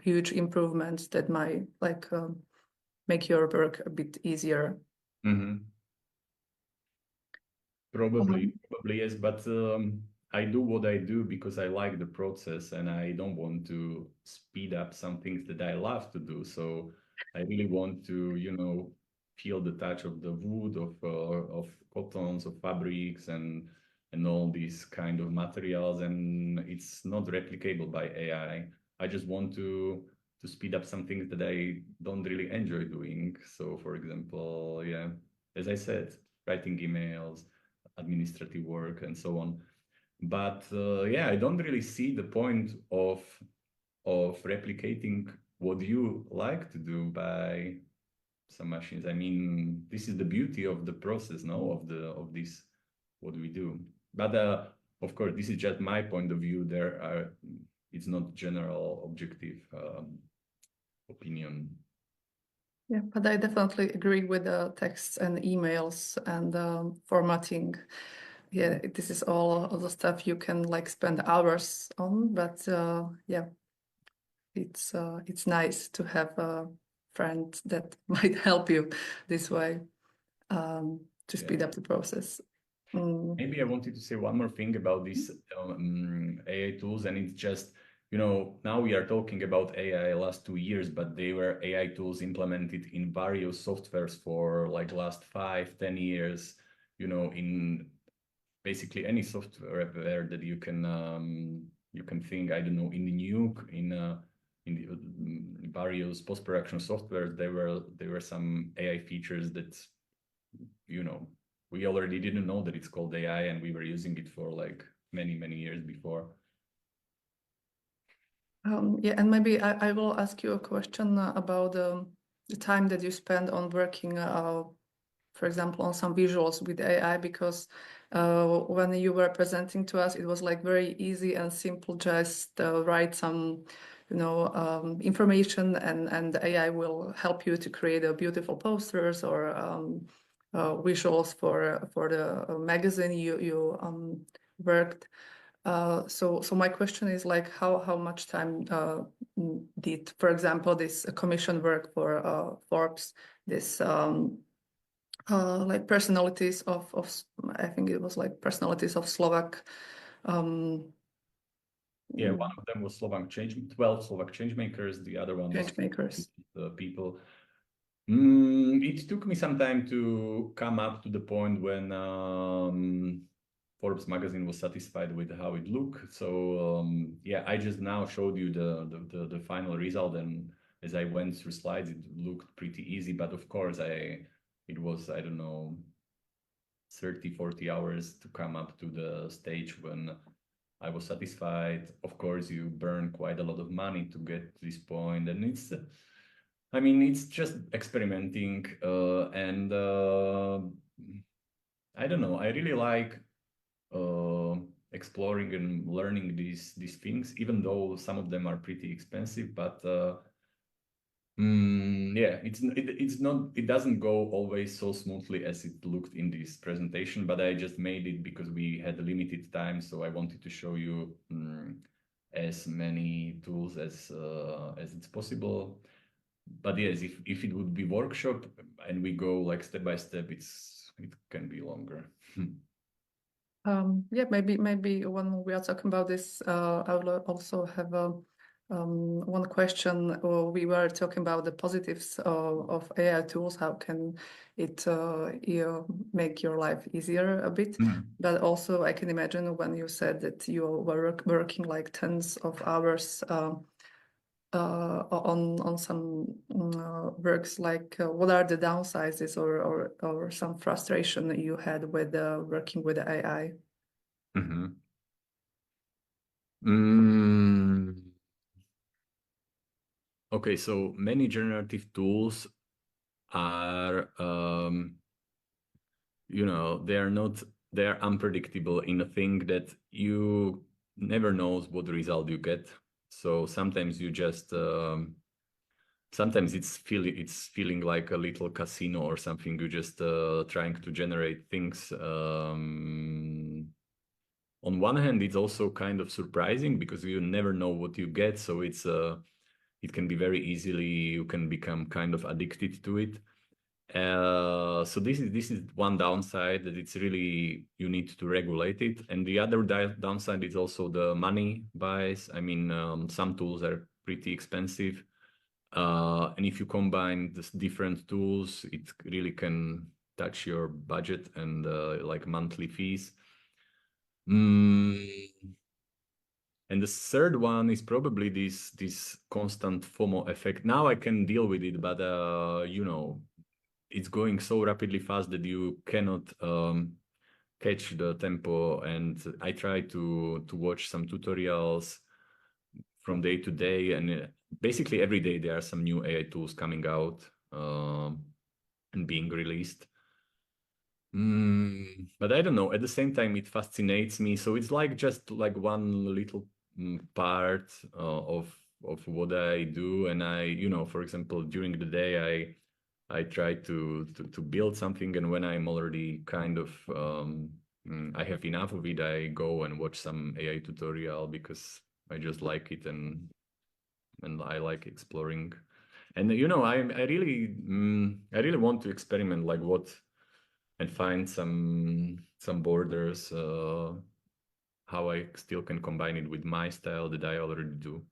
huge improvements that might like make your work a bit easier. Mm-hmm. Probably yes, but I do what I do because I like the process and I don't want to speed up some things that I love to do. So I really want to, feel the touch of the wood, of cottons, of fabrics, and all these kind of materials, and it's not replicable by AI. I just want to speed up some things that I don't really enjoy doing. So, for example, yeah, as I said, writing emails, administrative work, and so on. But yeah, I don't really see the point of replicating what you like to do by some machines. I mean, this is the beauty of the process, no, of this what we do. But of course, this is just my point of view. It's not general objective opinion. Yeah, but I definitely agree with the texts and emails and formatting. Yeah, this is all the stuff you can like spend hours on, but yeah, it's nice to have a friend that might help you this way to speed up the process. Maybe I wanted to say one more thing about these AI tools, and it's just, now we are talking about AI last 2 years, but they were AI tools implemented in various softwares for like last 5-10 years, in basically any software that you can think. I don't know, in the Nuke, in the various post-production softwares, there were some AI features that, we already didn't know that it's called AI, and we were using it for like many years before. Yeah, and maybe I will ask you a question about the time that you spend on working, for example, on some visuals with AI, because when you were presenting to us, it was like very easy and simple, just write some, information, and the AI will help you to create a beautiful posters or visuals for the magazine you worked. So my question is like, how much time did, for example, this commission work for Forbes, this like personalities of I think it was like personalities of Slovak. Yeah, one of them was 12 Slovak change makers. The other one was the people. It took me some time to come up to the point when Forbes magazine was satisfied with how it looked. So yeah, I just now showed you the final result, and as I went through slides, it looked pretty easy. But of course, it was, I don't know, 30-40 hours to come up to the stage when I was satisfied. Of course, you burn quite a lot of money to get to this point, and it's just experimenting, and I don't know. I really like exploring and learning these things, even though some of them are pretty expensive. But yeah, it doesn't go always so smoothly as it looked in this presentation. But I just made it because we had limited time, so I wanted to show you as many tools as it's possible. But yes, if it would be workshop and we go like step by step, it can be longer. Yeah, maybe when we are talking about this, I will also have one question. We were talking about the positives of AI tools. How can it make your life easier a bit? But also, I can imagine when you said that you were working like tens of hours on some works, like what are the downsides or some frustration that you had with working with AI? Okay, so many generative tools are they're unpredictable in a thing that you never knows what result you get. So sometimes you just sometimes it's feeling like a little casino or something. You're just trying to generate things. On one hand, it's also kind of surprising because you never know what you get. So it can be very easily, you can become kind of addicted to it. So this is one downside, that it's really, you need to regulate it. And the other downside is also the money buys. I mean, some tools are pretty expensive. And if you combine the different tools, it really can touch your budget and like monthly fees. And the third one is probably this constant FOMO effect. Now I can deal with it, but it's going so rapidly fast that you cannot catch the tempo, and I try to watch some tutorials from day to day, and basically every day there are some new AI tools coming out and being released. But I don't know, at the same time it fascinates me, so it's like just like one little part of what I do. And I, you know, for example, during the day I try to build something, and when I'm already kind of I have enough of it, I go and watch some AI tutorial because I just like it, and I like exploring. And you know, I really want to experiment like what, and find some borders, how I still can combine it with my style that I already do.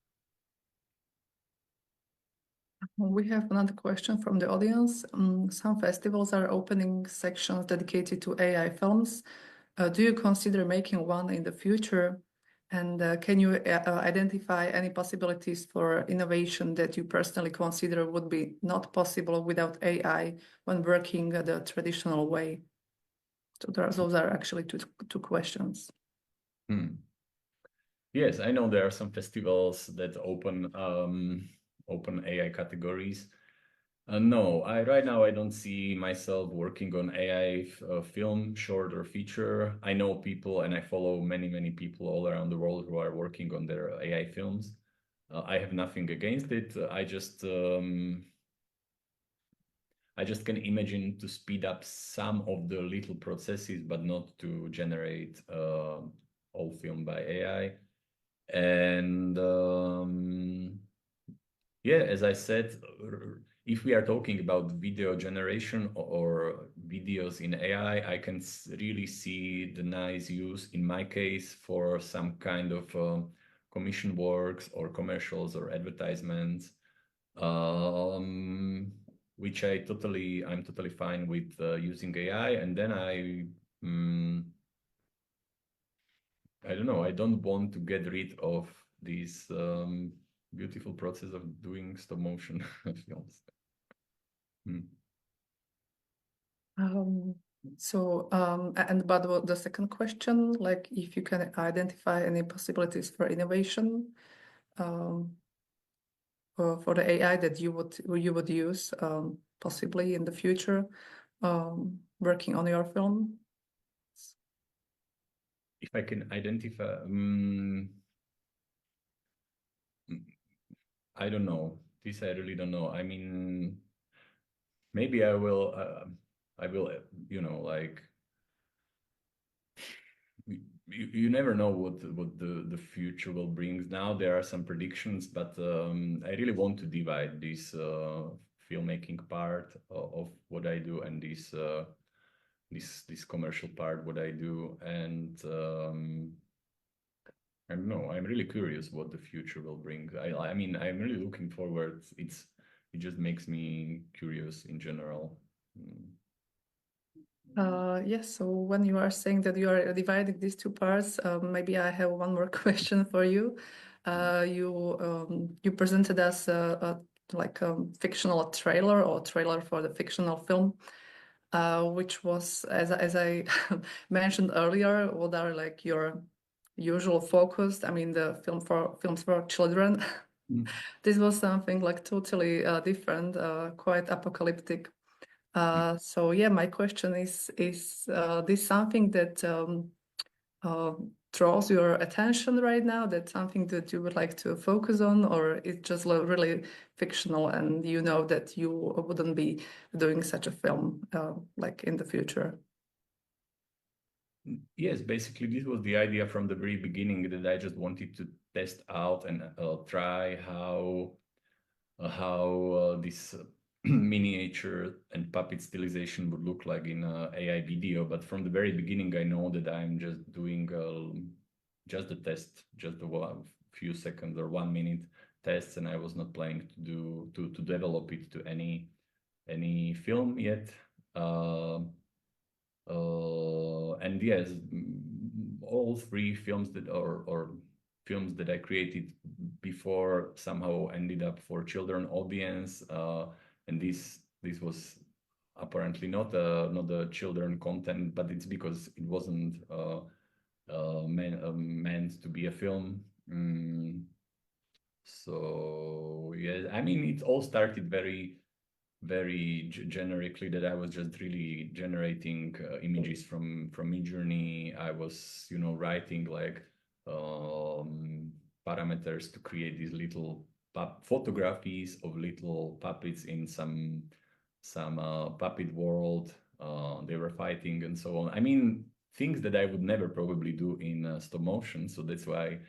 We have another question from the audience. Some festivals are opening sections dedicated to AI films. Do you consider making one in the future? And can you identify any possibilities for innovation that you personally consider would be not possible without AI when working the traditional way? So those are actually two questions. Yes, I know there are some festivals that open AI categories. No, right now I don't see myself working on AI film, short or feature. I know people, and I follow many people all around the world who are working on their AI films. I have nothing against it. I just can imagine to speed up some of the little processes, but not to generate all film by AI. And yeah, as I said, if we are talking about video generation or videos in AI, I can really see the nice use, in my case, for some kind of commission works or commercials or advertisements, which I'm totally fine with using AI. And then I don't know, I don't want to get rid of this beautiful process of doing stop motion films. And about the second question, like if you can identify any possibilities for innovation for the AI that you would use possibly in the future working on your film. If I can identify, I don't know. This I really don't know. I mean, maybe I will, you know, like, you never know what the future will bring. Now there are some predictions, but I really want to divide this filmmaking part of what I do, and this commercial part what I do. And I don't know, I'm really curious what the future will bring. I mean, I'm really looking forward. It just makes me curious in general. Yes, so when you are saying that you are dividing these two parts, maybe I have one more question for you. You presented us like a fictional trailer or trailer for the fictional film, which was, as I mentioned earlier, what are like your usual focus? I mean, the films for children. This was something like totally different, quite apocalyptic. So yeah, my question is this something that draws your attention right now? That's something that you would like to focus on, or it's just really fictional and you know that you wouldn't be doing such a film like in the future? Yes, basically this was the idea from the very beginning, that I just wanted to test out and try how this miniature and puppet stylization would look like in AI video. But from the very beginning, I know that I'm just doing just a test, just a few seconds or 1 minute tests, and I was not planning to develop it to any film yet. And yes, all three films that or films that I created before somehow ended up for children audience, and this was apparently not the children content, but it's because it wasn't meant to be a film. So yeah, I mean, it all started very generically, that I was just really generating images from Midjourney. I was, writing like parameters to create these little photographies of little puppets in some puppet world. They were fighting and so on. I mean, things that I would never probably do in stop motion. So that's why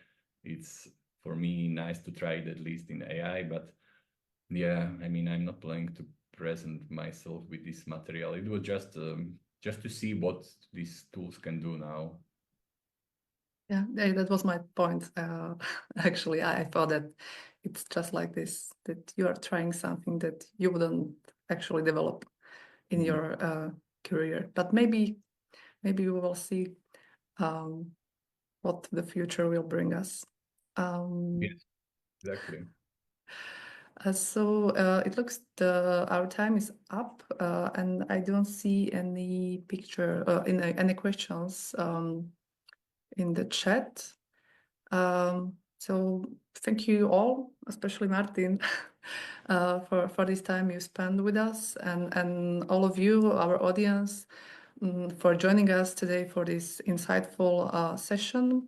it's, for me, nice to try it at least in AI. But yeah, I mean, I'm not planning to present myself with this material. It was just to see what these tools can do now. Yeah, that was my point. Actually, I thought that it's just like this, that you are trying something that you wouldn't actually develop in your career. But maybe we will see what the future will bring us. Yes, exactly. So it looks our time is up, and I don't see any picture any questions in the chat. So thank you all, especially Martin, for this time you spent with us, and all of you, our audience, for joining us today for this insightful session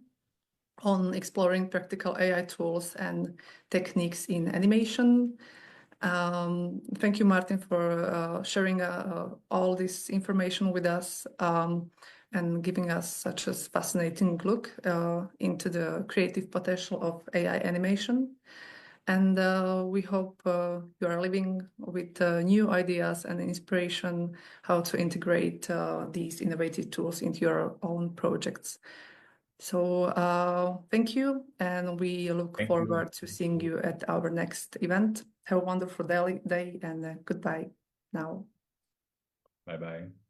on exploring practical AI tools and techniques in animation. Thank you, Martin, for sharing all this information with us and giving us such a fascinating look into the creative potential of AI animation. And we hope you are living with new ideas and inspiration how to integrate these innovative tools into your own projects. So thank you, and we look forward to seeing you at our next event. Have a wonderful day, and goodbye now. Bye-bye.